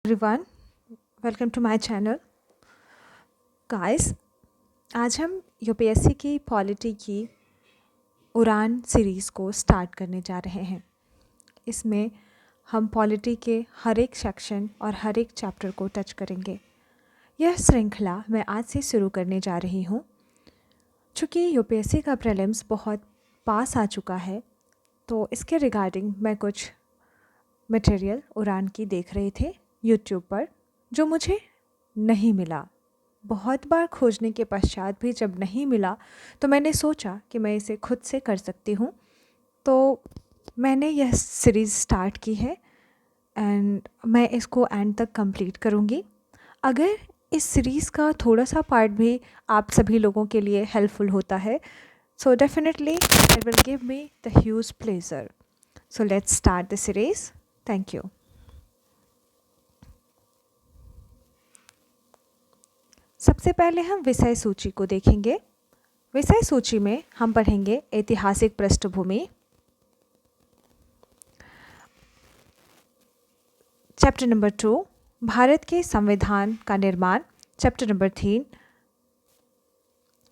Everyone, welcome to my channel. Guys, आज हम UPSC की पॉलिटी की उड़ान सीरीज़ को स्टार्ट करने जा रहे हैं। इसमें हम पॉलिटी के हर एक सेक्शन और हर एक चैप्टर को टच करेंगे। यह श्रृंखला मैं आज से शुरू करने जा रही हूँ। चूँकि यूपीएससी का प्रीलिम्स बहुत पास आ चुका है, तो इसके रिगार्डिंग मैं कुछ मटेरियल उड़ान की देख रहे थे यूट्यूब पर, जो मुझे नहीं मिला। बहुत बार खोजने के पश्चात भी जब नहीं मिला तो मैंने सोचा कि मैं इसे खुद से कर सकती हूँ। तो मैंने यह सीरीज़ स्टार्ट की है एंड मैं इसको एंड तक कंप्लीट करूँगी। अगर इस सीरीज़ का थोड़ा सा पार्ट भी आप सभी लोगों के लिए हेल्पफुल होता है, so definitely it will give me the huge pleasure. So let's start the series. Thank you. सबसे पहले हम विषय सूची को देखेंगे। विषय सूची में हम पढ़ेंगे ऐतिहासिक पृष्ठभूमि, चैप्टर नंबर 2 भारत के संविधान का निर्माण, चैप्टर नंबर 3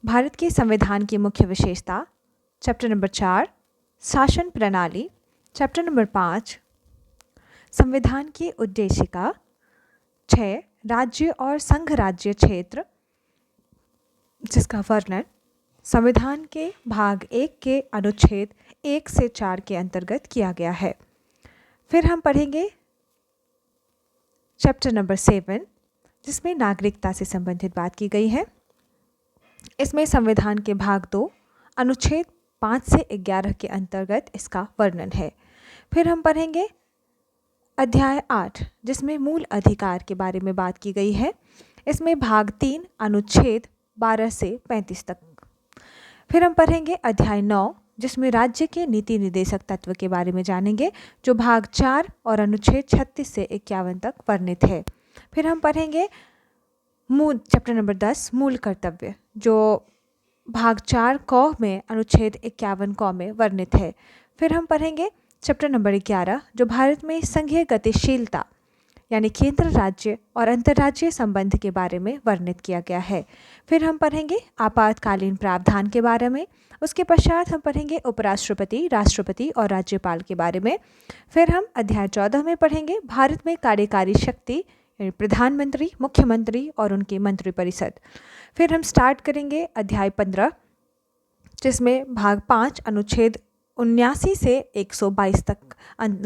भारत के संविधान की मुख्य विशेषता, चैप्टर नंबर 4 शासन प्रणाली, चैप्टर नंबर 5 संविधान की उद्देशिका, 6 राज्य और संघ राज्य क्षेत्र जिसका वर्णन संविधान के भाग 1 के अनुच्छेद 1 से 4 के अंतर्गत किया गया है। फिर हम पढ़ेंगे चैप्टर नंबर 7 जिसमें नागरिकता से संबंधित बात की गई है। इसमें संविधान के भाग 2 अनुच्छेद 5 से 11 के अंतर्गत इसका वर्णन है। फिर हम पढ़ेंगे अध्याय 8 जिसमें मूल अधिकार के बारे में बात की गई है। इसमें भाग 3 अनुच्छेद 12 से 35 तक। फिर हम पढ़ेंगे अध्याय 9 जिसमें राज्य के नीति निर्देशक तत्व के बारे में जानेंगे, जो भाग 4 और अनुच्छेद 36 से 51 तक वर्णित है। फिर हम पढ़ेंगे चैप्टर नंबर 10 मूल कर्तव्य, जो भाग 4 क में अनुच्छेद 51 क में वर्णित है। फिर हम पढ़ेंगे चैप्टर नंबर 11 जो भारत में संघीय गतिशीलता यानी केंद्र राज्य और अंतर्राज्यीय संबंध के बारे में वर्णित किया गया है। फिर हम पढ़ेंगे आपातकालीन प्रावधान के बारे में। उसके पश्चात हम पढ़ेंगे उपराष्ट्रपति, राष्ट्रपति और राज्यपाल के बारे में। फिर हम अध्याय 14 में पढ़ेंगे भारत में कार्यकारी शक्ति यानी प्रधानमंत्री, मुख्यमंत्री और उनके मंत्रिपरिषद। फिर हम स्टार्ट करेंगे अध्याय 15 जिसमें भाग 5 अनुच्छेद 79 से 122 तक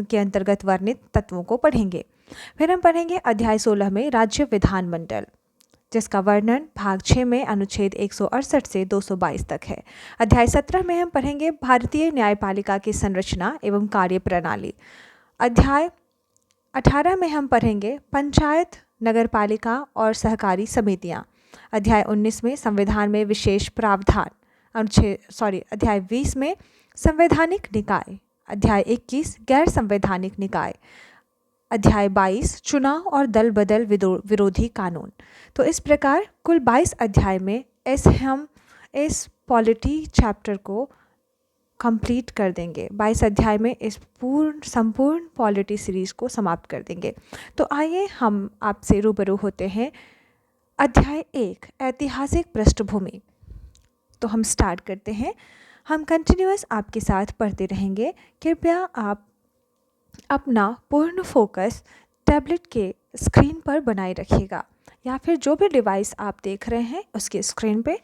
के अंतर्गत वर्णित तत्वों को पढ़ेंगे। फिर हम पढ़ेंगे अध्याय 16 में राज्य विधानमंडल जिसका वर्णन भाग 6 में अनुच्छेद 168 से 222 तक है। अध्याय 17 में हम पढ़ेंगे भारतीय न्यायपालिका की संरचना एवं कार्य प्रणाली। अध्याय 18 में हम पढ़ेंगे पंचायत, नगरपालिका और सहकारी समितियाँ। अध्याय 19 में संविधान में विशेष प्रावधान, अध्याय 20 में संवैधानिक निकाय, अध्याय 21 गैर संवैधानिक निकाय, अध्याय 22 चुनाव और दल बदल विरोधी कानून। तो इस प्रकार कुल 22 अध्याय में हम इस पॉलिटी चैप्टर को कंप्लीट कर देंगे। 22 अध्याय में इस संपूर्ण पॉलिटी सीरीज़ को समाप्त कर देंगे। तो आइए हम आपसे रूबरू होते हैं अध्याय 1 ऐतिहासिक पृष्ठभूमि। तो हम स्टार्ट करते हैं। हम कंटिन्यूअस आपके साथ पढ़ते रहेंगे। कृपया आप अपना पूर्ण फोकस टैबलेट के स्क्रीन पर बनाए रखिएगा या फिर जो भी डिवाइस आप देख रहे हैं उसके स्क्रीन पे,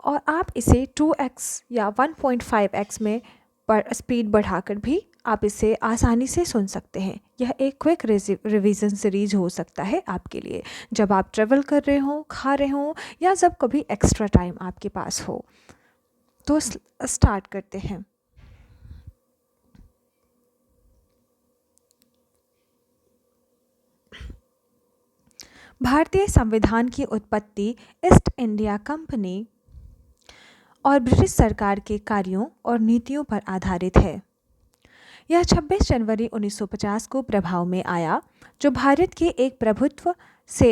और आप इसे 2x या 1.5x में स्पीड बढ़ाकर भी आप इसे आसानी से सुन सकते हैं। यह एक क्विक रिवीजन सीरीज हो सकता है आपके लिए, जब आप ट्रेवल कर रहे हो, खा रहे हो या जब कभी एक्स्ट्रा टाइम आपके पास हो। तो स्टार्ट करते हैं। भारतीय संविधान की उत्पत्ति ईस्ट इंडिया कंपनी और ब्रिटिश सरकार के कार्यों और नीतियों पर आधारित है। यह 26 जनवरी 1950 को प्रभाव में आया, जो भारत के एक प्रभुत्व से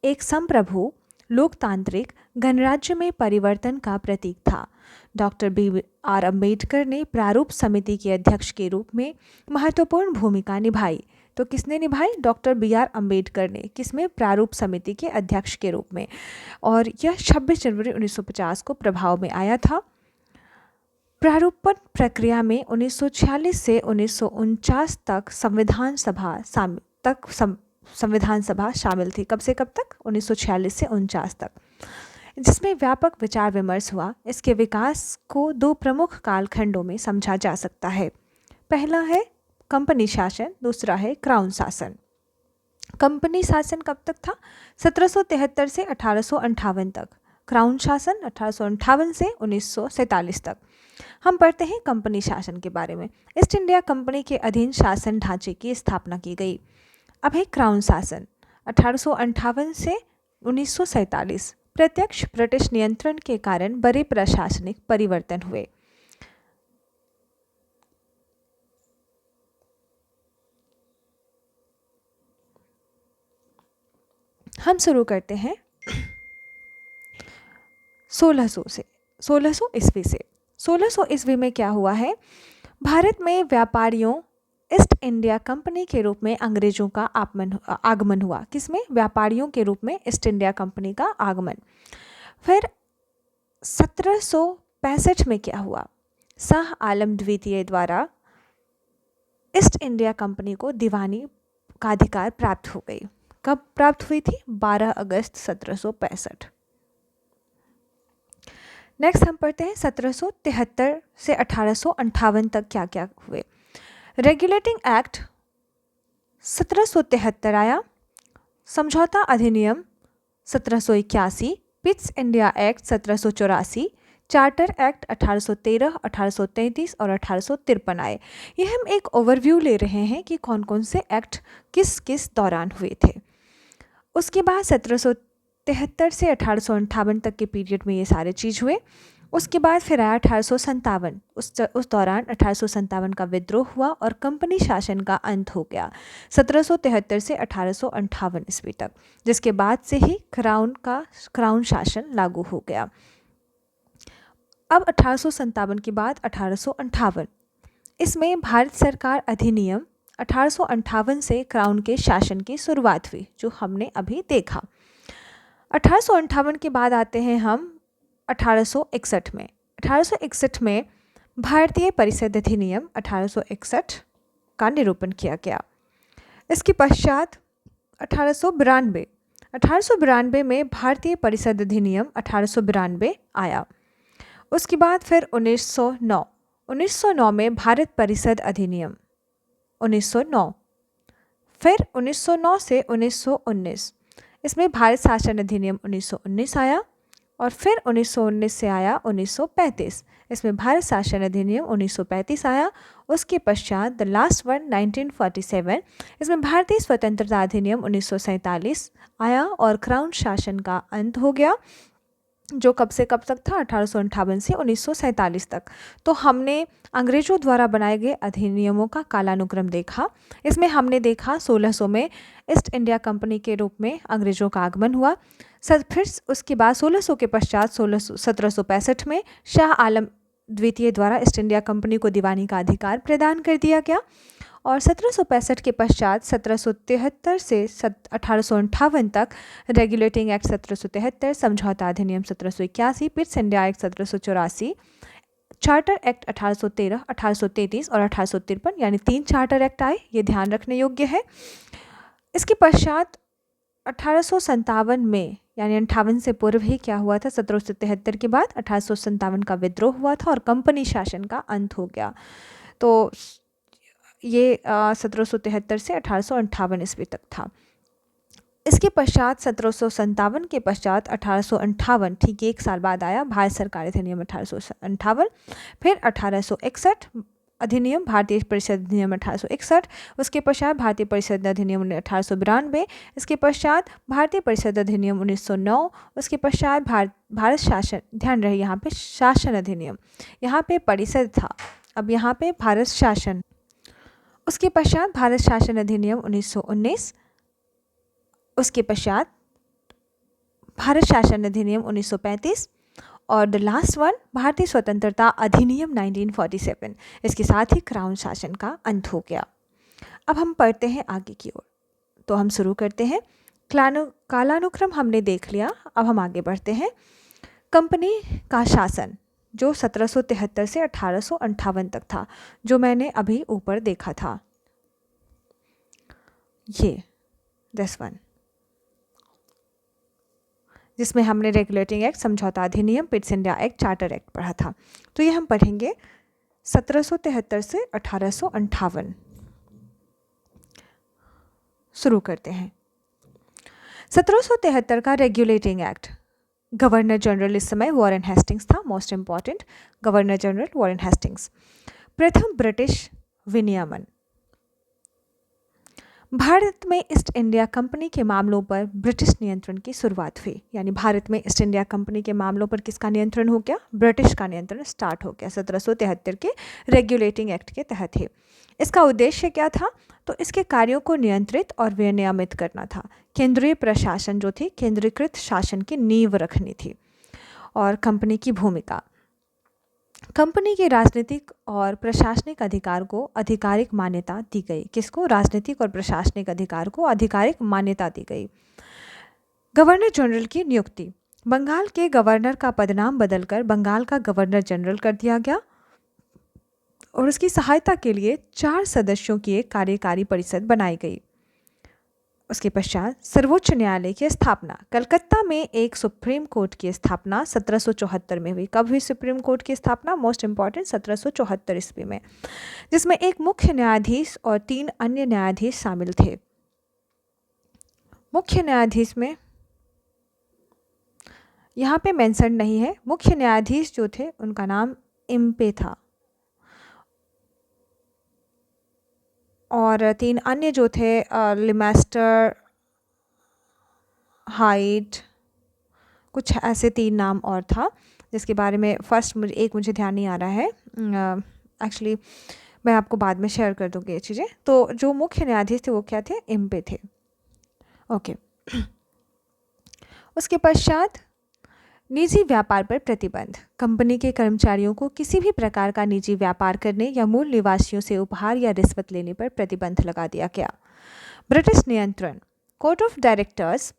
एक संप्रभु लोकतांत्रिक गणराज्य में परिवर्तन का प्रतीक था। डॉक्टर BR अम्बेडकर ने प्रारूप समिति के अध्यक्ष के रूप में महत्वपूर्ण भूमिका निभाई। तो किसने निभाई? डॉक्टर BR अम्बेडकर ने। किसमें? प्रारूप समिति के अध्यक्ष के रूप में। और यह 26 जनवरी 1950 को प्रभाव में आया था। प्रारूपण प्रक्रिया में 1946 से 1949 तक संविधान सभा शामिल थी। कब से कब तक? 1946 से 49 तक, जिसमें व्यापक विचार विमर्श हुआ। इसके विकास को दो प्रमुख कालखंडों में समझा जा सकता है। पहला है कंपनी शासन, दूसरा है क्राउन शासन। कंपनी शासन कब तक था? 1773 से 1858 तक। क्राउन शासन 1858 से 1947 तक। हम पढ़ते हैं कंपनी शासन के बारे में। ईस्ट इंडिया कंपनी के अधीन शासन ढांचे की स्थापना की गई। अब है क्राउन शासन 1858 से 1947। प्रत्यक्ष ब्रिटिश नियंत्रण के कारण बड़े प्रशासनिक परिवर्तन हुए। हम शुरू करते हैं 1600 से, 1600 ईस्वी से। 1600 ईस्वी में क्या हुआ है? भारत में व्यापारियों ईस्ट इंडिया कंपनी के रूप में अंग्रेजों का आगमन हुआ। किसमें? व्यापारियों के रूप में ईस्ट इंडिया कंपनी का आगमन। फिर 1765 में क्या हुआ? शाह आलम द्वितीय द्वारा ईस्ट इंडिया कंपनी को दीवानी का अधिकार प्राप्त हो गई। कब प्राप्त हुई थी? 12 अगस्त 1765। नेक्स्ट हम पढ़ते हैं 1773 से 1858 तक क्या क्या हुए। रेगुलेटिंग एक्ट 1773 आया। समझौता अधिनियम 1781, Pitt's India act 1784, charter act 1813, 1833 और 1853 आए। ये हम एक ओवरव्यू ले रहे हैं कि कौन कौन से एक्ट किस किस दौरान हुए थे। उसके बाद 1773 से 1858 तक के पीरियड में ये सारे चीज़ हुए। उसके बाद फिर आया 1857। उस दौरान 1857 का विद्रोह हुआ और कंपनी शासन का अंत हो गया 1773 से 1858 ईस्वी तक, जिसके बाद से ही क्राउन शासन लागू हो गया। अब 1857 के बाद 1858, इसमें भारत सरकार अधिनियम 1858 से क्राउन के शासन की शुरुआत हुई, जो हमने अभी देखा। 1858 के बाद आते हैं हम 1861 में। 1861 में भारतीय परिषद अधिनियम 1861 का निरूपण किया गया। इसके पश्चात 1892 में भारतीय परिषद अधिनियम 1892 आया। उसके बाद फिर 1909 में भारत परिषद अधिनियम 1909, फिर 1909 से 1919 इसमें भारत शासन अधिनियम 1919 आया, और फिर 1919 से आया 1935, इसमें भारत शासन अधिनियम 1935 आया। उसके पश्चात द लास्ट वन 1947, इसमें भारतीय स्वतंत्रता अधिनियम 1947 आया और क्राउन शासन का अंत हो गया, जो कब से कब तक था? 1858 से 1947 तक। तो हमने अंग्रेजों द्वारा बनाए गए अधिनियमों का कालानुक्रम देखा। इसमें हमने देखा 1600 में ईस्ट इंडिया कंपनी के रूप में अंग्रेजों का आगमन हुआ। फिर उसके बाद 1600 के पश्चात 1765 में शाह आलम द्वितीय द्वारा ईस्ट इंडिया कंपनी को दीवानी का अधिकार प्रदान कर दिया गया, और 1765 के पश्चात 1773 से 1858 तक रेगुलेटिंग एक्ट 1773, समझौता अधिनियम 1781, Pitt's India act 1784, charter act 1813, 1833 और 1853, यानी 3 चार्टर एक्ट आए। ये ध्यान रखने योग्य है। इसके पश्चात 1857 में, यानी 58 से पूर्व ही क्या हुआ था? 1773 के बाद 1857 का विद्रोह हुआ था और कंपनी शासन का अंत हो गया। तो ये 1773 से 1858 ईस्वी तक था। इसके पश्चात 1757 के पश्चात 1858, ठीक 1 साल बाद आया भारत सरकार अधिनियम 1858। फिर 1861 अधिनियम, भारतीय परिषद अधिनियम 1861। उसके पश्चात भारतीय परिषद अधिनियम 1892। इसके पश्चात भारतीय परिषद अधिनियम 1909। उसके पश्चात भारत शासन, ध्यान रहे यहाँ पे शासन अधिनियम, यहाँ पे परिषद था, अब यहाँ पे भारत शासन। उसके पश्चात भारत शासन अधिनियम 1919। उसके पश्चात भारत शासन अधिनियम 1935 और द लास्ट वन भारतीय स्वतंत्रता अधिनियम 1947। इसके साथ ही क्राउन शासन का अंत हो गया। अब हम पढ़ते हैं आगे की ओर, तो हम शुरू करते हैं। कालानुक्रम हमने देख लिया, अब हम आगे बढ़ते हैं। कंपनी का शासन जो 1773 से 1858 तक था, जो मैंने अभी ऊपर देखा था, ये दिस वन, जिसमें हमने रेगुलेटिंग एक्ट, समझौता अधिनियम, Pitt's India act, charter act पढ़ा था। तो ये हम पढ़ेंगे 1773 से 1858। शुरू करते हैं। 1773 का रेगुलेटिंग एक्ट, गवर्नर जनरल इस समय वॉरेन हेस्टिंग्स था, most important governor general Warren Hastings. प्रथम ब्रिटिश विनियमन, भारत में ईस्ट इंडिया कंपनी के मामलों पर ब्रिटिश नियंत्रण की शुरुआत हुई। यानी भारत में ईस्ट इंडिया कंपनी के मामलों पर किसका नियंत्रण हो गया? ब्रिटिश का नियंत्रण स्टार्ट हो गया 1773 के रेगुलेटिंग एक्ट के तहत ही। इसका उद्देश्य क्या था? तो इसके कार्यों को नियंत्रित और विनियमित करना था। केंद्रीय प्रशासन जो थी, केंद्रीकृत शासन की नींव रखनी थी। और कंपनी की भूमिका, कंपनी के राजनीतिक और प्रशासनिक अधिकार को आधिकारिक मान्यता दी गई। किसको? राजनीतिक और प्रशासनिक अधिकार को आधिकारिक मान्यता दी गई। गवर्नर जनरल की नियुक्ति, बंगाल के गवर्नर का पदनाम बदलकर बंगाल का गवर्नर जनरल कर दिया गया और उसकी सहायता के लिए 4 सदस्यों की एक कार्यकारी परिषद बनाई गई। उसके पश्चात सर्वोच्च न्यायालय की स्थापना, कलकत्ता में एक सुप्रीम कोर्ट की स्थापना 1774 में हुई। कब हुई सुप्रीम कोर्ट की स्थापना? मोस्ट इंपॉर्टेंट 1774 ईस्वी में, जिसमें एक मुख्य न्यायाधीश और 3 अन्य न्यायाधीश शामिल थे। मुख्य न्यायाधीश में यहाँ पे मेंशन नहीं है। मुख्य न्यायाधीश जो थे उनका नाम इम्पे था और 3 अन्य जो थे लिमेस्टर, हाइट, कुछ ऐसे 3 नाम और था, जिसके बारे में मुझे ध्यान नहीं आ रहा है। एक्चुअली मैं आपको बाद में शेयर कर दूँगी ये चीज़ें। तो जो मुख्य न्यायाधीश थे वो क्या थे? इम्पे थे। ओके। उसके पश्चात निजी व्यापार पर प्रतिबंध, कंपनी के कर्मचारियों को किसी भी प्रकार का निजी व्यापार करने या मूल निवासियों से उपहार या रिश्वत लेने पर प्रतिबंध लगा दिया गया। ब्रिटिश नियंत्रण, कोर्ट ऑफ डायरेक्टर्स,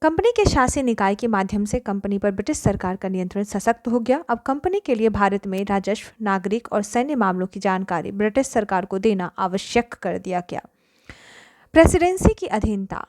कंपनी के शासी निकाय के माध्यम से कंपनी पर ब्रिटिश सरकार का नियंत्रण सशक्त हो गया। अब कंपनी के लिए भारत में राजस्व, नागरिक और सैन्य मामलों की जानकारी ब्रिटिश सरकार को देना आवश्यक कर दिया गया। प्रेसिडेंसी की अधीनता,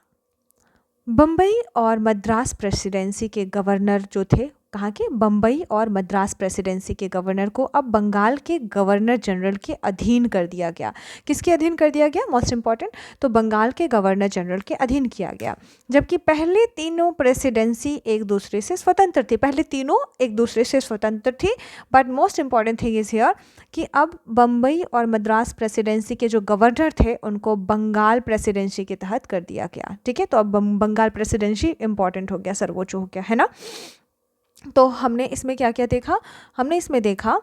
बम्बई और मद्रास प्रेसिडेंसी के गवर्नर जो थे, कहाँ के? बम्बई और मद्रास प्रेसिडेंसी के गवर्नर को अब बंगाल के गवर्नर जनरल के अधीन कर दिया गया। किसके अधीन कर दिया गया? मोस्ट इंपॉर्टेंट, तो बंगाल के गवर्नर जनरल के अधीन किया गया। जबकि पहले तीनों प्रेसिडेंसी एक दूसरे से स्वतंत्र थी, पहले तीनों एक दूसरे से स्वतंत्र थी, but most important thing is here कि अब बम्बई और मद्रास प्रेसिडेंसी के जो गवर्नर थे उनको बंगाल प्रेसिडेंसी के तहत कर दिया गया। ठीक है, तो अब बंगाल प्रेसिडेंसी इंपॉर्टेंट हो गया, सर्वोच्च हो गया, है ना। तो हमने इसमें क्या क्या देखा? हमने इसमें देखा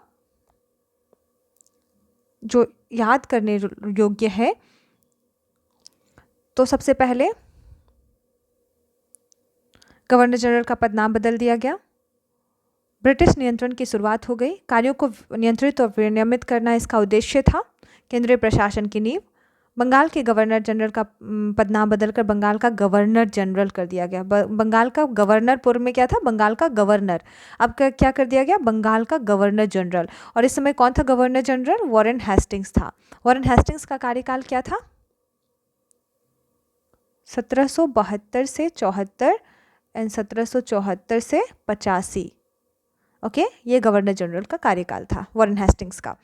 जो याद करने योग्य है, तो सबसे पहले गवर्नर जनरल का पदनाम बदल दिया गया, ब्रिटिश नियंत्रण की शुरुआत हो गई, कार्यों को नियंत्रित और विनियमित करना इसका उद्देश्य था, केंद्रीय प्रशासन की नींव, बंगाल के गवर्नर जनरल का पदनाम बदलकर बंगाल का गवर्नर जनरल कर दिया गया। बंगाल का गवर्नर, पूर्व में क्या था? बंगाल का गवर्नर, अब क्या कर दिया गया? बंगाल का गवर्नर जनरल। और इस समय कौन था गवर्नर जनरल? वॉरेन हेस्टिंग्स था। वॉरेन हेस्टिंग्स का कार्यकाल क्या था? 1772 से 74 एंड 1774 से 85। ओके, ये गवर्नर जनरल का कार्यकाल था वॉरेन हेस्टिंग्स का।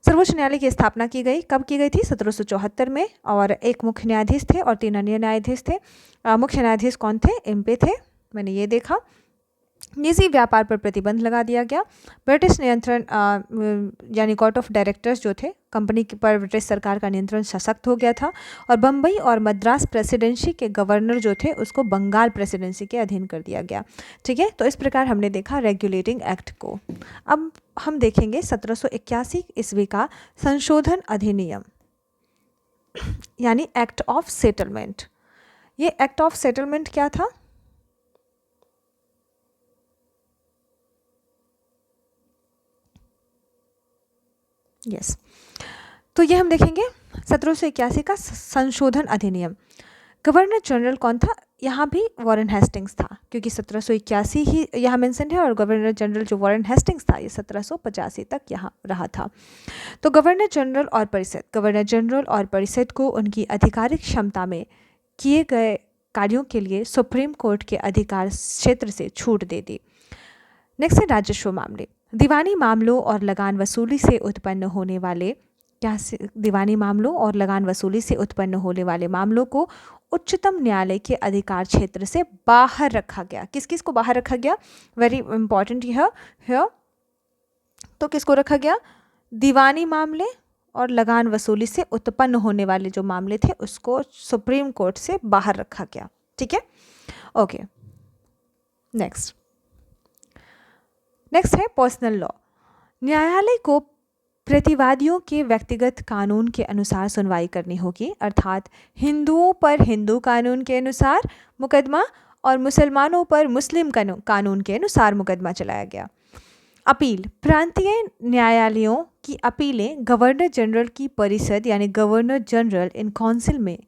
सर्वोच्च न्यायालय की स्थापना की गई, कब की गई थी? 1774 में, और एक मुख्य न्यायाधीश थे और 3 अन्य न्यायाधीश थे। मुख्य न्यायाधीश कौन थे? इम्पे थे, मैंने ये देखा। निजी व्यापार पर प्रतिबंध लगा दिया गया। ब्रिटिश नियंत्रण यानी कोर्ट ऑफ डायरेक्टर्स जो थे, कंपनी पर ब्रिटिश सरकार का नियंत्रण सशक्त हो गया था। और बम्बई और मद्रास प्रेसिडेंसी के गवर्नर जो थे उसको बंगाल प्रेसिडेंसी के अधीन कर दिया गया। ठीक है, तो इस प्रकार हमने देखा रेगुलेटिंग एक्ट को। अब हम देखेंगे 1781 ईस्वी का संशोधन अधिनियम यानी एक्ट ऑफ सेटलमेंट। ये एक्ट ऑफ सेटलमेंट क्या था? यस। तो ये हम देखेंगे 1781 का संशोधन अधिनियम। गवर्नर जनरल कौन था? यहाँ भी वॉरेन हेस्टिंग्स था, क्योंकि 1781 ही यहाँ मेंशन है, और गवर्नर जनरल जो वॉरेन हेस्टिंग्स था ये 1785 तक यहाँ रहा था। तो गवर्नर जनरल और परिषद को उनकी आधिकारिक क्षमता में किए गए कार्यों के लिए सुप्रीम कोर्ट के अधिकार क्षेत्र से छूट दे दी। नेक्स्ट है राजस्व मामले। दीवानी मामलों और लगान वसूली से उत्पन्न होने वाले मामलों को उच्चतम न्यायालय के अधिकार क्षेत्र से बाहर रखा गया। किस किस को बाहर रखा गया? वेरी इंपॉर्टेंट यह तो किसको रखा गया? दीवानी मामले और लगान वसूली से उत्पन्न होने वाले जो मामले थे उसको सुप्रीम कोर्ट से बाहर रखा गया। ठीक है, ओके। नेक्स्ट है पर्सनल लॉ। न्यायालय को प्रतिवादियों के व्यक्तिगत कानून के अनुसार सुनवाई करनी होगी, अर्थात हिंदुओं पर हिंदू कानून के अनुसार मुकदमा और मुसलमानों पर मुस्लिम कानून के अनुसार मुकदमा चलाया गया। अपील। प्रांतीय न्यायालयों की अपीलें गवर्नर जनरल की परिषद यानी गवर्नर जनरल इन काउंसिल में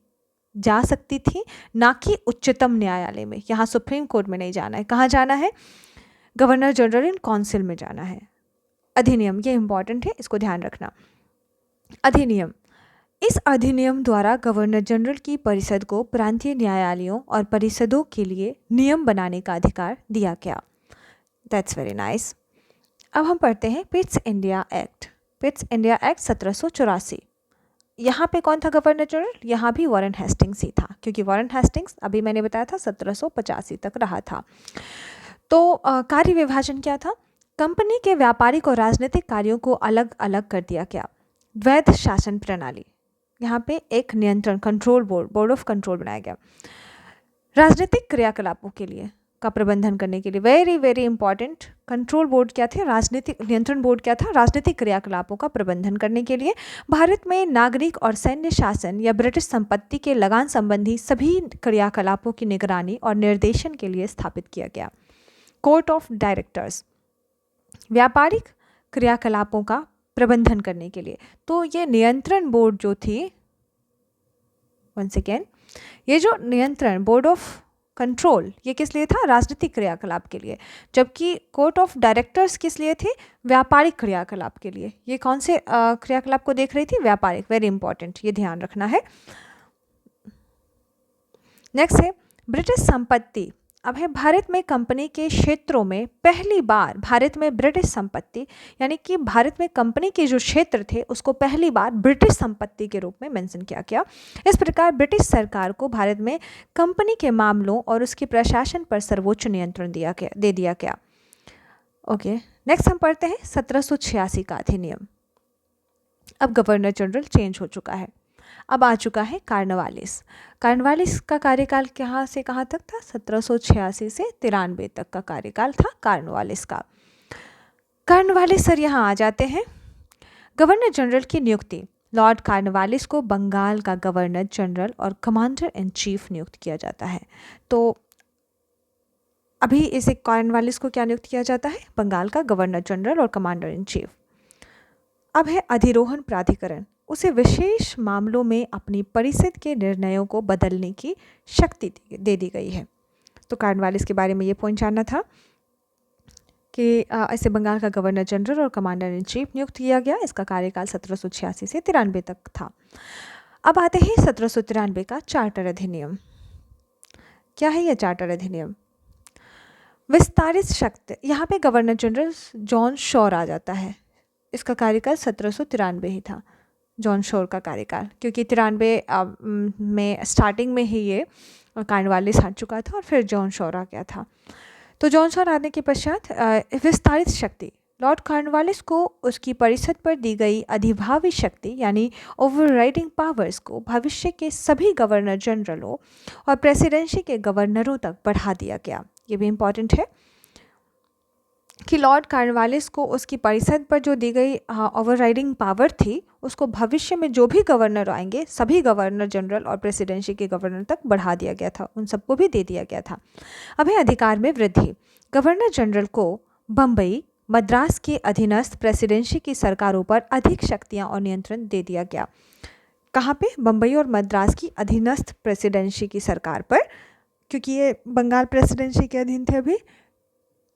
जा सकती थी, ना कि उच्चतम न्यायालय में। यहाँ सुप्रीम कोर्ट में नहीं जाना है। कहाँ जाना है? गवर्नर जनरल इन काउंसिल में जाना है। अधिनियम, ये इंपॉर्टेंट है, इसको ध्यान रखना। अधिनियम। इस अधिनियम द्वारा गवर्नर जनरल की परिषद को प्रांतीय न्यायालयों और परिषदों के लिए नियम बनाने का अधिकार दिया गया। That's very nice. अब हम पढ़ते हैं Pitt's India act. Pitt's India act 1784। यहाँ पे कौन था गवर्नर जनरल? यहाँ भी वॉरेन हेस्टिंग्स ही था, क्योंकि वॉरेन हेस्टिंग्स अभी मैंने बताया था 1785 तक रहा था। तो कार्य विभाजन क्या था? कंपनी के व्यापारिक और राजनीतिक कार्यों को अलग अलग कर दिया गया। वैध शासन प्रणाली, यहाँ पे एक नियंत्रण कंट्रोल बोर्ड ऑफ कंट्रोल बनाया गया। राजनीतिक क्रियाकलापों के लिए का प्रबंधन करने के लिए, very very important, control board क्या थे? राजनीतिक नियंत्रण बोर्ड क्या था? राजनीतिक क्रियाकलापों का प्रबंधन करने के लिए। भारत में नागरिक और सैन्य शासन या ब्रिटिश संपत्ति के लगान संबंधी सभी क्रियाकलापों की निगरानी और निर्देशन के लिए स्थापित किया गया। कोर्ट ऑफ डायरेक्टर्स, व्यापारिक क्रियाकलापों का प्रबंधन करने के लिए। तो ये नियंत्रण बोर्ड जो थी, वंस अगेन, ये जो नियंत्रण बोर्ड ऑफ कंट्रोल, ये किस लिए था? राजनीतिक क्रियाकलाप के लिए। जबकि कोर्ट ऑफ डायरेक्टर्स किस लिए थे? व्यापारिक क्रियाकलाप के लिए। ये कौन से क्रियाकलाप को देख रही थी? व्यापारिक। वेरी इंपॉर्टेंट, ये ध्यान रखना है। नेक्स्ट है ब्रिटिश संपत्ति। अब है भारत में कंपनी के क्षेत्रों में पहली बार भारत में ब्रिटिश संपत्ति, यानी कि भारत में कंपनी के जो क्षेत्र थे उसको पहली बार ब्रिटिश संपत्ति के रूप में मेंशन किया गया। इस प्रकार ब्रिटिश सरकार को भारत में कंपनी के मामलों और उसके प्रशासन पर सर्वोच्च नियंत्रण दे दिया गया। ओके, नेक्स्ट हम पढ़ते हैं 1786 का अधिनियम। अब गवर्नर जनरल चेंज हो चुका है। अब आ चुका है कार्नवालिस। कार्नवालिस का कार्यकाल कहाँ से कहाँ तक था? 1786 से 93 तक का कार्यकाल था कार्नवालिस का। कार्नवालिस सर यहाँ आ जाते हैं। गवर्नर जनरल की नियुक्ति। लॉर्ड कार्नवालिस को बंगाल का गवर्नर जनरल और कमांडर इन चीफ नियुक्त किया जाता है। तो अभी इसे कार्नवालिस को क्या नियुक्त किया जाता है? बंगाल का गवर्नर जनरल और कमांडर इन चीफ। अब है अधिरोहण प्राधिकरण। उसे विशेष मामलों में अपनी परिषद के निर्णयों को बदलने की शक्ति दे दी गई है। तो कार्नवालिस के बारे में ये पॉइंट जानना था कि इसे बंगाल का गवर्नर जनरल और कमांडर इन चीफ नियुक्त किया गया। इसका कार्यकाल 1786 से 93 तक था। अब आते हैं 1793 का चार्टर अधिनियम। क्या है यह चार्टर अधिनियम? विस्तारित शक्ति। यहाँ पे गवर्नर जनरल जॉन शॉर आ जाता है। इसका कार्यकाल 1793 ही था, जॉन शोर का कार्यकाल, क्योंकि 93 में स्टार्टिंग में ही ये कार्नवालिस हट चुका था और फिर जॉन शोर आ गया था। तो जॉन शोर आने के पश्चात विस्तारित शक्ति। लॉर्ड कार्नवालिस को उसकी परिषद पर दी गई अधिभावी शक्ति यानी ओवरराइडिंग पावर्स को भविष्य के सभी गवर्नर जनरलों और प्रेसिडेंसी के गवर्नरों तक बढ़ा दिया गया। ये भी इम्पॉर्टेंट है कि लॉर्ड कार्नवालिस को उसकी परिषद पर जो दी गई ओवरराइडिंग पावर थी उसको भविष्य में जो भी गवर्नर आएंगे सभी गवर्नर जनरल और प्रेसिडेंसी के गवर्नर तक बढ़ा दिया गया था, उन सबको भी दे दिया गया था। अब है अधिकार में वृद्धि। गवर्नर जनरल को बम्बई, मद्रास के अधीनस्थ प्रेसिडेंसी की सरकारों पर अधिक शक्तियां और नियंत्रण दे दिया गया। कहाँ पे? बम्बई और मद्रास की अधीनस्थ प्रेसिडेंसी की सरकार पर, क्योंकि ये बंगाल प्रेसिडेंसी के अधीन थे अभी,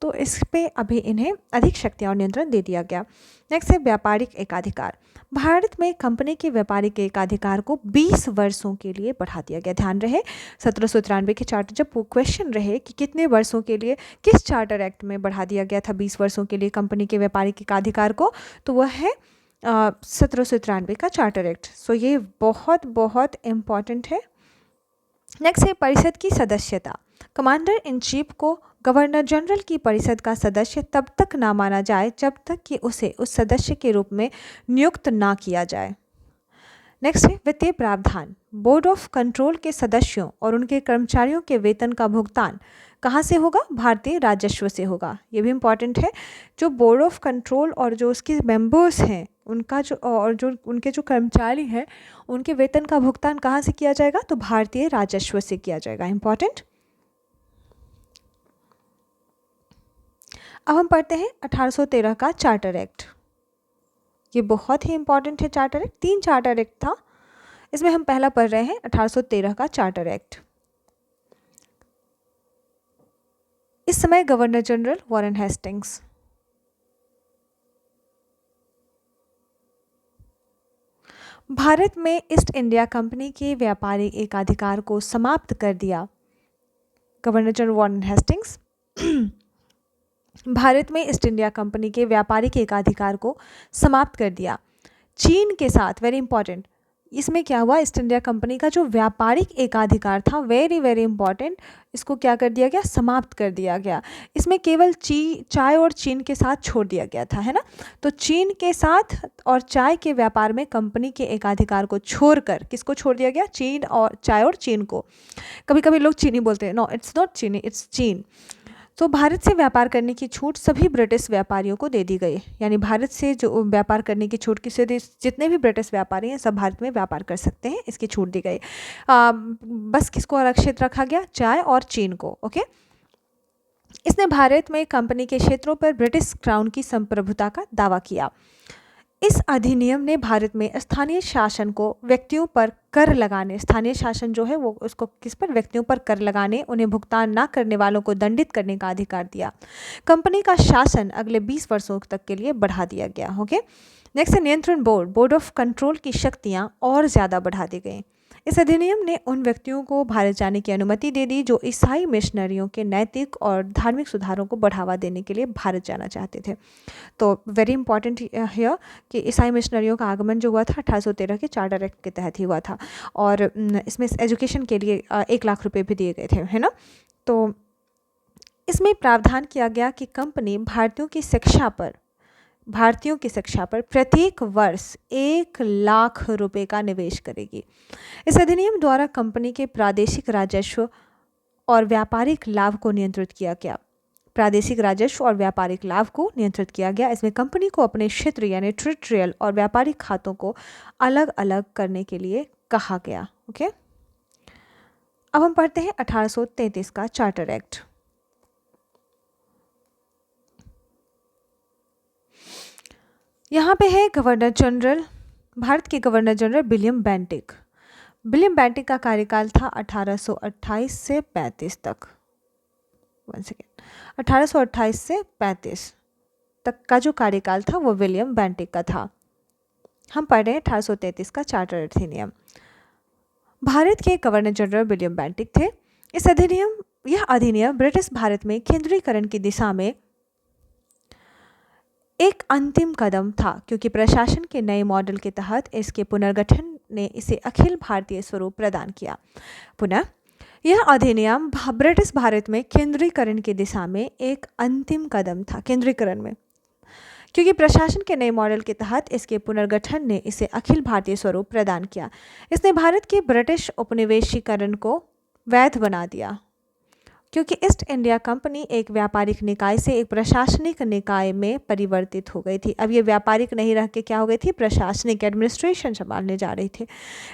तो इस पे अभी इन्हें अधिक शक्तियां और नियंत्रण दे दिया गया। नेक्स्ट है व्यापारिक एकाधिकार। भारत में कंपनी के व्यापारिक एकाधिकार को 20 वर्षों के लिए बढ़ा दिया गया। ध्यान रहे 1793 के चार्टर, जब वो क्वेश्चन रहे कि कितने वर्षों के लिए किस चार्टर एक्ट में बढ़ा दिया गया था 20 वर्षों के लिए कंपनी के व्यापारिक एकाधिकार को, तो वह है 1793 का चार्टर एक्ट। सो ये बहुत बहुत इम्पॉर्टेंट है। नेक्स्ट है परिषद की सदस्यता। कमांडर इन चीफ को गवर्नर जनरल की परिषद का सदस्य तब तक ना माना जाए जब तक कि उसे उस सदस्य के रूप में नियुक्त ना किया जाए। नेक्स्ट है वित्तीय प्रावधान। बोर्ड ऑफ कंट्रोल के सदस्यों और उनके कर्मचारियों के वेतन का भुगतान कहाँ से होगा? भारतीय राजस्व से होगा। ये भी इम्पॉर्टेंट है। जो बोर्ड ऑफ कंट्रोल और जो उसके मेंबर्स हैं उनका जो उनके जो कर्मचारी हैं उनके वेतन का भुगतान कहाँ से किया जाएगा? तो भारतीय राजस्व से किया जाएगा। इम्पॉर्टेंट। अब हम पढ़ते हैं 1813 का चार्टर एक्ट। ये बहुत ही इंपॉर्टेंट है चार्टर एक्ट। 3 चार्टर एक्ट था, इसमें हम पहला पढ़ रहे हैं 1813 का चार्टर एक्ट। इस समय governor general Warren Hastings. Bharat में ईस्ट इंडिया कंपनी के व्यापारिक एकाधिकार को समाप्त कर दिया। Governor general Warren Hastings Bharat में ईस्ट इंडिया कंपनी के व्यापारिक एकाधिकार को समाप्त कर दिया। चीन के साथ, वेरी इंपॉर्टेंट, इसमें क्या हुआ? ईस्ट इंडिया कंपनी का जो व्यापारिक एकाधिकार था, वेरी वेरी इंपॉर्टेंट, इसको क्या कर दिया गया? समाप्त कर दिया गया। इसमें केवल चाय और चीन के साथ छोड़ दिया गया था, है ना। तो चीन के साथ और चाय के व्यापार में कंपनी के एकाधिकार को छोड़कर किसको छोड़ दिया गया? चीन और चाय और चीन को। कभी कभी लोग चीनी बोलते हैं, नो इट्स नॉट चीनी, इट्स चीन। तो भारत से व्यापार करने की छूट सभी ब्रिटिश व्यापारियों को दे दी गई। यानी भारत से जो व्यापार करने की छूट किसे दी? जितने भी ब्रिटिश व्यापारी हैं सब भारत में व्यापार कर सकते हैं, इसकी छूट दी गई। बस किसको आरक्षित रखा गया? चाय और चीन को। ओके। इसने भारत में कंपनी के क्षेत्रों पर ब्रिटिश क्राउन की संप्रभुता का दावा किया। इस अधिनियम ने भारत में स्थानीय शासन को व्यक्तियों पर कर लगाने, स्थानीय शासन जो है वो उसको किस पर? व्यक्तियों पर कर लगाने, उन्हें भुगतान ना करने वालों को दंडित करने का अधिकार दिया। कंपनी का शासन अगले 20 वर्षों तक के लिए बढ़ा दिया गया। ओके। नेक्स्ट है नियंत्रण बोर्ड, बोर्ड ऑफ कंट्रोल की शक्तियां और ज़्यादा बढ़ा दी गई। इस अधिनियम ने उन व्यक्तियों को भारत जाने की अनुमति दे दी जो ईसाई मिशनरियों के नैतिक और धार्मिक सुधारों को बढ़ावा देने के लिए भारत जाना चाहते थे। तो वेरी इंपॉर्टेंट है कि ईसाई मिशनरियों का आगमन जो हुआ था 1813 के चार्टर एक्ट के तहत ही हुआ था, और इसमें एजुकेशन के लिए 1 लाख रुपए भी दिए गए थे, है ना। तो इसमें प्रावधान किया गया कि कंपनी भारतीयों की शिक्षा पर प्रत्येक वर्ष 1 लाख रुपए का निवेश करेगी। इस अधिनियम द्वारा कंपनी के प्रादेशिक राजस्व और व्यापारिक लाभ को नियंत्रित किया गया। प्रादेशिक राजस्व और व्यापारिक लाभ को नियंत्रित किया गया। इसमें कंपनी को अपने क्षेत्र यानी टेरिटोरियल और व्यापारिक खातों को अलग अलग करने के लिए कहा गया। ओके। अब हम पढ़ते हैं 1833 का चार्टर एक्ट। यहाँ पे है गवर्नर जनरल, भारत के governor general William Bentinck. William Bentinck का कार्यकाल था 1828 से 35 तक। 1828 से 35 तक का जो कार्यकाल था वो विलियम बेंटिक का था। हम पढ़ रहे हैं 1833 का चार्टर अधिनियम। भारत के गवर्नर जनरल विलियम बेंटिक थे। यह अधिनियम ब्रिटिश भारत में केंद्रीकरण की दिशा में एक अंतिम कदम था, क्योंकि प्रशासन के नए मॉडल के तहत इसके पुनर्गठन ने इसे अखिल भारतीय स्वरूप प्रदान किया। पुनः यह अधिनियम ब्रिटिश भारत में केंद्रीकरण की दिशा में एक अंतिम कदम था, केंद्रीकरण में, क्योंकि प्रशासन के नए मॉडल के तहत इसके पुनर्गठन ने इसे अखिल भारतीय स्वरूप प्रदान किया। इसने भारत के ब्रिटिश उपनिवेशीकरण को वैध बना दिया, क्योंकि ईस्ट इंडिया कंपनी एक व्यापारिक निकाय से एक प्रशासनिक निकाय में परिवर्तित हो गई थी। अब ये व्यापारिक नहीं रह के क्या हो गई थी? प्रशासनिक, एडमिनिस्ट्रेशन संभालने जा रही थी।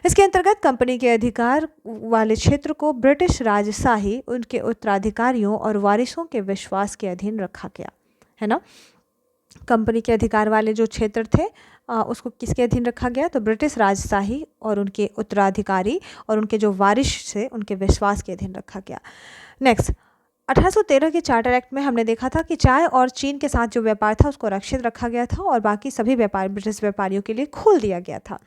इसके अंतर्गत कंपनी के अधिकार वाले क्षेत्र को ब्रिटिश राजशाही, उनके उत्तराधिकारियों और वारिसों के विश्वास के अधीन रखा गया, है ना। कंपनी के अधिकार वाले जो क्षेत्र थे उसको किसके अधीन रखा गया, तो ब्रिटिश राजशाही और उनके उत्तराधिकारी और उनके जो वारिश थे उनके विश्वास के अधीन रखा गया। नेक्स्ट, 1813 के चार्टर एक्ट में हमने देखा था कि चाय और चीन के साथ जो व्यापार था उसको रक्षित रखा गया था और बाकी सभी व्यापार ब्रिटिश व्यापारियों के लिए खोल दिया गया था।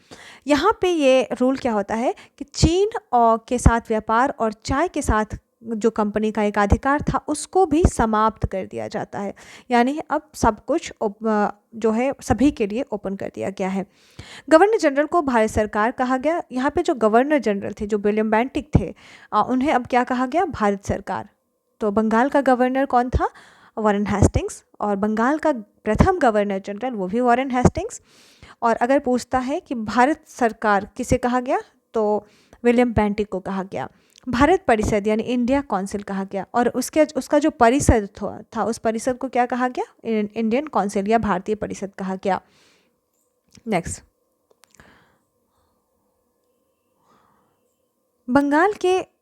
यहाँ पे ये रूल क्या होता है कि चीन और के साथ व्यापार और चाय के साथ जो कंपनी का एक अधिकार था उसको भी समाप्त कर दिया जाता है, यानी अब सब कुछ जो है सभी के लिए ओपन कर दिया गया है। गवर्नर जनरल को भारत सरकार कहा गया। यहाँ पे जो गवर्नर जनरल थे जो विलियम बेंटिक थे उन्हें अब क्या कहा गया, भारत सरकार। तो बंगाल का गवर्नर कौन था, वॉरेन हेस्टिंग्स, और बंगाल का प्रथम गवर्नर जनरल वो भी वॉरेन हेस्टिंग्स। और अगर पूछता है कि भारत सरकार किसे कहा गया, तो विलियम बेंटिक को कहा गया। भारत परिषद यानी इंडिया काउंसिल कहा गया, और उसका जो परिषद था उस परिषद को क्या कहा गया, इंडियन काउंसिल या भारतीय परिषद कहा गया। नेक्स्ट, बंगाल के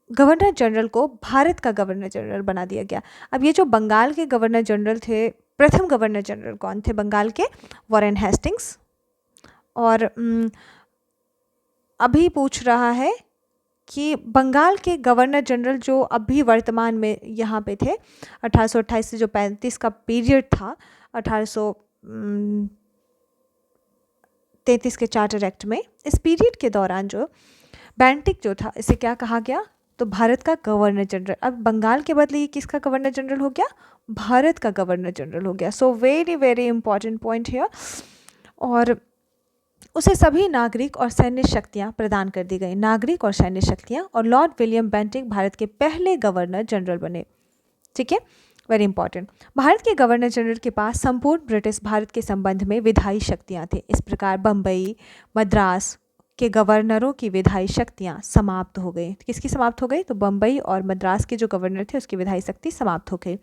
गवर्नर जनरल को भारत का गवर्नर जनरल बना दिया गया। अब ये जो बंगाल के गवर्नर जनरल थे, प्रथम गवर्नर जनरल कौन थे बंगाल के, वॉरेन हेस्टिंग्स। और अभी पूछ रहा है कि बंगाल के गवर्नर जनरल जो अभी वर्तमान में यहाँ पे थे 1828 से जो 35 का पीरियड था 1833 के चार्टर एक्ट में, इस पीरियड के दौरान जो बेंटिक जो था इसे क्या कहा गया, तो भारत का गवर्नर जनरल। अब बंगाल के बदले ये किसका गवर्नर जनरल हो गया, भारत का गवर्नर जनरल हो गया। So very very important point here. और उसे सभी नागरिक और सैन्य शक्तियां प्रदान कर दी गई, नागरिक और सैन्य शक्तियां, और लॉर्ड विलियम बेंटिक भारत के पहले गवर्नर जनरल बने। ठीक है, वेरी इंपॉर्टेंट। भारत के गवर्नर जनरल के पास संपूर्ण ब्रिटिश भारत के संबंध में विधायी शक्तियां थी। इस प्रकार बम्बई, मद्रास के गवर्नरों की विधायी शक्तियां समाप्त हो गई। किसकी समाप्त हो गई, तो बम्बई और मद्रास के जो गवर्नर थे उसकी विधायी शक्ति समाप्त हो गई।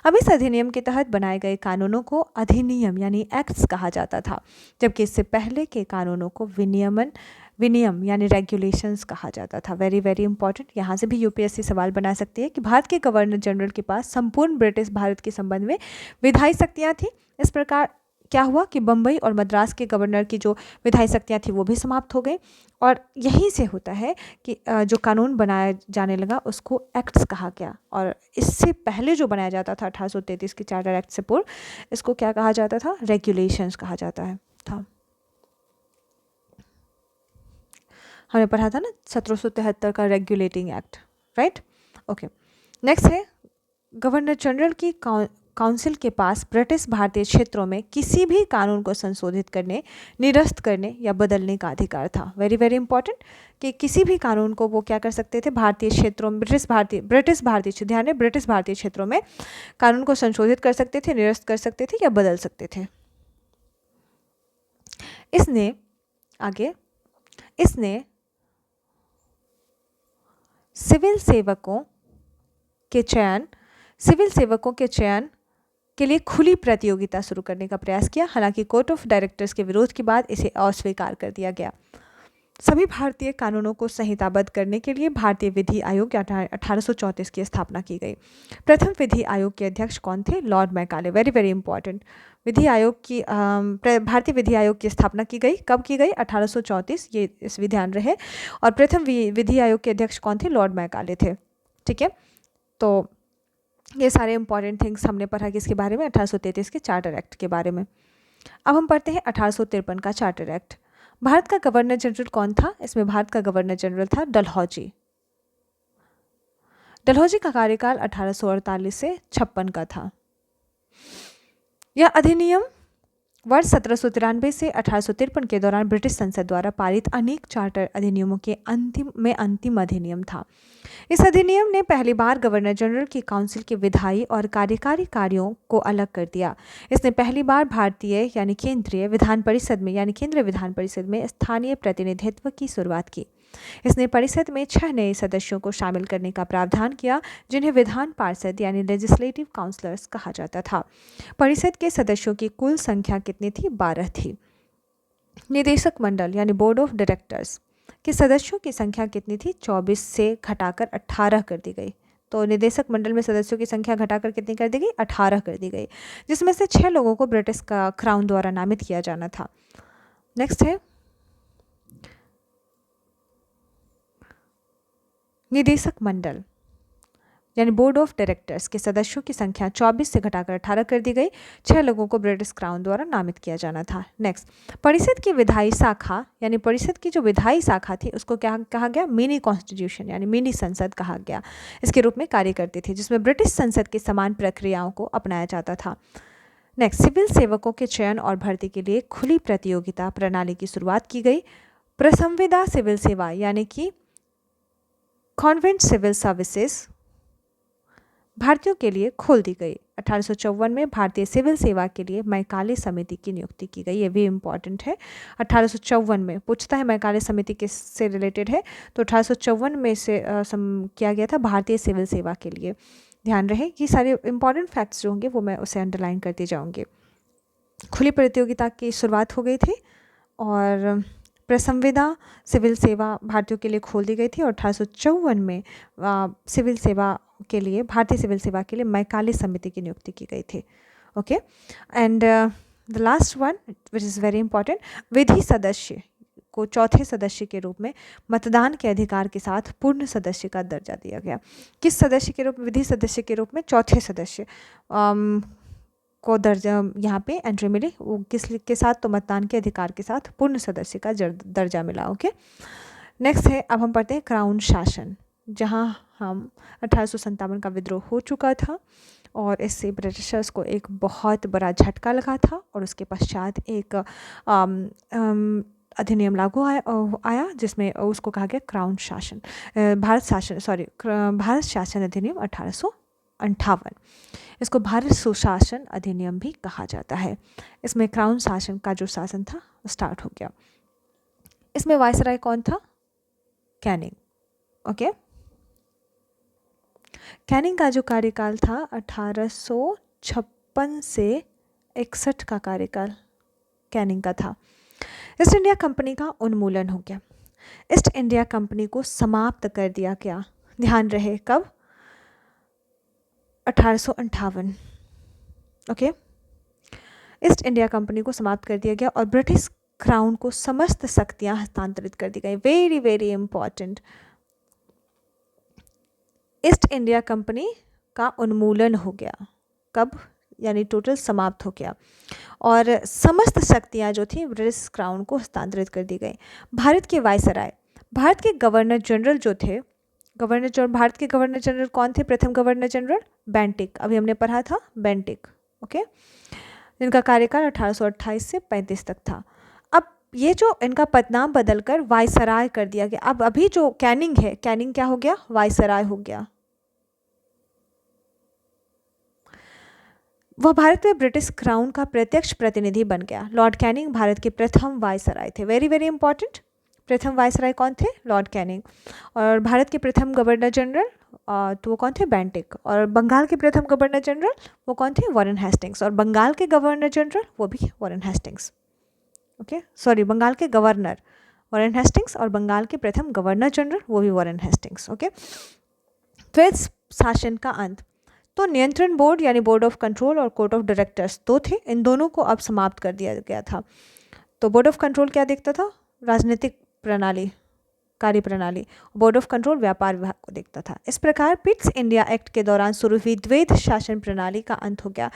अब इस अधिनियम के तहत बनाए गए कानूनों को अधिनियम यानी एक्ट्स कहा जाता था, जबकि इससे पहले के कानूनों को विनियम यानी रेगुलेशंस कहा जाता था। Very very important. यहाँ से भी यूपीएससी सवाल बना सकती है कि भारत के गवर्नर जनरल के पास संपूर्ण ब्रिटिश भारत के संबंध में विधायी शक्तियाँ थी। इस प्रकार क्या हुआ कि बम्बई और मद्रास के गवर्नर की जो विधायी शक्तियाँ थी वो भी समाप्त हो गई, और यहीं से होता है कि जो कानून बनाया जाने लगा उसको एक्ट्स कहा गया। और इससे पहले जो बनाया जाता था 1833 के चार्टर एक्ट से पूर्व, इसको क्या कहा जाता था, रेगुलेशंस कहा जाता है था। हमने पढ़ा था ना 1773 का regulating act, right. Okay, next है गवर्नर जनरल की काउंसिल के पास ब्रिटिश भारतीय क्षेत्रों में किसी भी कानून को संशोधित करने, निरस्त करने या बदलने का अधिकार था। वेरी वेरी इंपॉर्टेंट कि किसी भी कानून को वो क्या कर सकते थे, भारतीय क्षेत्रों में ब्रिटिश भारतीय ध्यान है, ब्रिटिश भारतीय क्षेत्रों में कानून को संशोधित कर सकते थे, निरस्त कर सकते थे या बदल सकते थे। इसने सिविल सेवकों के चयन के लिए खुली प्रतियोगिता शुरू करने का प्रयास किया। हालांकि कोर्ट ऑफ डायरेक्टर्स के विरोध के बाद इसे अस्वीकार कर दिया गया। सभी भारतीय कानूनों को संहिताबद्ध करने के लिए भारतीय विधि आयोग 1834 की स्थापना की गई। प्रथम विधि आयोग के अध्यक्ष कौन थे, Lord Macaulay. Very very important. भारतीय विधि आयोग की स्थापना की गई, कब की गई, 1834, ये इस ध्यान रहे। और प्रथम विधि आयोग के अध्यक्ष कौन थे, लॉर्ड मैकाले थे। ठीक है, तो ये सारे इंपॉर्टेंट थिंग्स हमने पढ़ा किसके बारे में, 1833 के चार्टर एक्ट के बारे में। अब हम पढ़ते हैं 1853 का चार्टर एक्ट। भारत का गवर्नर जनरल कौन था, इसमें भारत का गवर्नर जनरल था डलहौजी। डलहौजी का कार्यकाल 1848 से 56 का था। यह अधिनियम वर्ष 1793 से 1853 के दौरान ब्रिटिश संसद द्वारा पारित अनेक चार्टर अधिनियमों के अंतिम अधिनियम था। इस अधिनियम ने पहली बार गवर्नर जनरल की काउंसिल के विधायी और कार्यकारी कार्यों को अलग कर दिया। इसने पहली बार भारतीय यानी केंद्रीय विधान परिषद में स्थानीय प्रतिनिधित्व की शुरुआत की। इसने परिषद में 6 नए सदस्यों को शामिल करने का प्रावधान किया, जिन्हें विधान पार्षद यानी लेजिस्लेटिव काउंसलर्स कहा जाता था। परिषद के सदस्यों की कुल संख्या कितनी थी, 12 थी। निदेशक मंडल यानी बोर्ड ऑफ डायरेक्टर्स के सदस्यों की संख्या कितनी थी, 24 से घटाकर 18 कर दी गई। तो निदेशक मंडल में सदस्यों की संख्या घटाकर कितनी कर दी गई? 18 कर दी गई, जिसमें से 6 लोगों को ब्रिटिश का क्राउन द्वारा नामित किया जाना था। नेक्स्ट है निदेशक मंडल यानी बोर्ड ऑफ डायरेक्टर्स के सदस्यों की संख्या 24 से घटाकर 18 कर दी गई, 6 लोगों को ब्रिटिश क्राउन द्वारा नामित किया जाना था। नेक्स्ट, परिषद की विधायी शाखा यानी परिषद की जो विधायी शाखा थी उसको क्या कहा गया? मिनी कॉन्स्टिट्यूशन यानी मिनी संसद कहा गया, इसके रूप में कार्य करती थी, जिसमें ब्रिटिश संसद की समान प्रक्रियाओं को अपनाया जाता था। नेक्स्ट, सिविल सेवकों के चयन और भर्ती के लिए खुली प्रतियोगिता प्रणाली की शुरुआत की गई। प्रसंविदा सिविल सेवा यानी कि कॉन्वेंट सिविल सर्विसेज भारतीयों के लिए खोल दी गई। 1854 में भारतीय सिविल सेवा के लिए मैकाले समिति की नियुक्ति की गई, ये भी इम्पॉर्टेंट है। 1854 में पूछता है मैकाले समिति किससे रिलेटेड है, तो 1854 में से किया गया था भारतीय सिविल सेवा के लिए। ध्यान रहे कि सारे इंपॉर्टेंट फैक्ट्स जो होंगे वो मैं उसे अंडरलाइन करती जाऊँगी। खुली प्रतियोगिता की शुरुआत हो गई थी और प्रसंविदा सिविल सेवा भारतीयों के लिए खोल दी गई थी और 1854 में सिविल सेवा के लिए भारतीय सिविल सेवा के लिए मैकाले समिति की नियुक्ति की गई थी। Okay, and the last one which is very important, विधि सदस्य को चौथे सदस्य के रूप में मतदान के अधिकार के साथ पूर्ण सदस्य का दर्जा दिया गया। किस सदस्य के रूप में? विधि सदस्य के रूप में चौथे सदस्य को दर्जा यहाँ पे एंट्री मिली, वो किस के साथ? तो मतदान के अधिकार के साथ पूर्ण सदस्य का दर्जा मिला। ओके, नेक्स्ट है, अब हम पढ़ते हैं क्राउन शासन, जहाँ हम 1857 का विद्रोह हो चुका था और इससे ब्रिटिशर्स को एक बहुत बड़ा झटका लगा था और उसके पश्चात एक अधिनियम लागू आया जिसमें उसको कहा गया क्राउन शासन, भारत शासन अधिनियम 1858। इसको भारत सुशासन अधिनियम भी कहा जाता है। इसमें क्राउन शासन का जो शासन था स्टार्ट हो गया। इसमें वायसराय कौन था? कैनिंग। ओके, कैनिंग का जो कार्यकाल था 1856 से 61 का कार्यकाल कैनिंग का था। ईस्ट इंडिया कंपनी का उन्मूलन हो गया। ईस्ट इंडिया कंपनी को समाप्त कर दिया गया। ध्यान रहे कब? 1858। ओके, ईस्ट इंडिया कंपनी को समाप्त कर दिया गया और ब्रिटिश क्राउन को समस्त शक्तियां हस्तांतरित कर दी गई। Very very important, east India company का उन्मूलन हो गया। कब? यानी टोटल समाप्त हो गया और समस्त शक्तियां जो थी ब्रिटिश क्राउन को हस्तांतरित कर दी गई। भारत के वायसराय, भारत के गवर्नर जनरल जो थे, भारत के गवर्नर जनरल कौन थे? प्रथम गवर्नर जनरल बेंटिक, अभी हमने पढ़ा था बेंटिक। ओके, जिनका कार्यकाल 1828 से 35 तक था। अब ये जो इनका पदनाम बदलकर वायसराय कर दिया गया। अब अभी जो कैनिंग है, कैनिंग क्या हो गया? वायसराय हो गया। वह भारत में ब्रिटिश क्राउन का प्रत्यक्ष प्रतिनिधि बन गया। लॉर्ड कैनिंग भारत के प्रथम वायसराय थे। वेरी वेरी इंपॉर्टेंट, प्रथम वायसराय कौन थे? Lord Canning. और भारत के प्रथम गवर्नर जनरल तो वो कौन थे? बेंटिक। और बंगाल के प्रथम गवर्नर जनरल वो कौन थे? Warren Hastings. और बंगाल के गवर्नर जनरल वो भी Warren Hastings. Okay, sorry, Bengal के गवर्नर वॉरेन हेस्टिंग्स और बंगाल के प्रथम गवर्नर जनरल वो भी वॉरेन हेस्टिंग्स। ओके, द्वैध शासन का अंत, तो नियंत्रण बोर्ड यानी बोर्ड ऑफ कंट्रोल और कोर्ट ऑफ डायरेक्टर्स दो थे, इन दोनों को अब समाप्त कर दिया गया था। तो बोर्ड ऑफ कंट्रोल क्या देखता था? राजनीतिक प्रणाली, कार्य प्रणाली। बोर्ड ऑफ कंट्रोल व्यापार विभाग को देखता था। इस प्रकार पिट्स इंडिया एक्ट के दौरान शुरू हुई द्वैध शासन प्रणाली का अंत हो गया।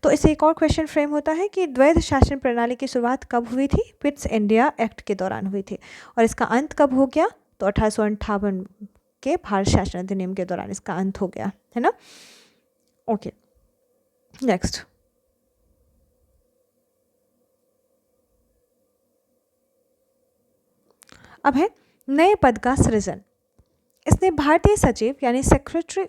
तो इससे एक और क्वेश्चन फ्रेम होता है कि द्वैध शासन प्रणाली की शुरुआत कब हुई थी? पिट्स इंडिया एक्ट के दौरान हुई थी। और इसका अंत कब हो गया? तो 1858 के भारत शासन अधिनियम के दौरान इसका अंत हो गया, है ना। ओके, नेक्स्ट, अब है नए पद का सृजन। इसने भारतीय सचिव यानी secretary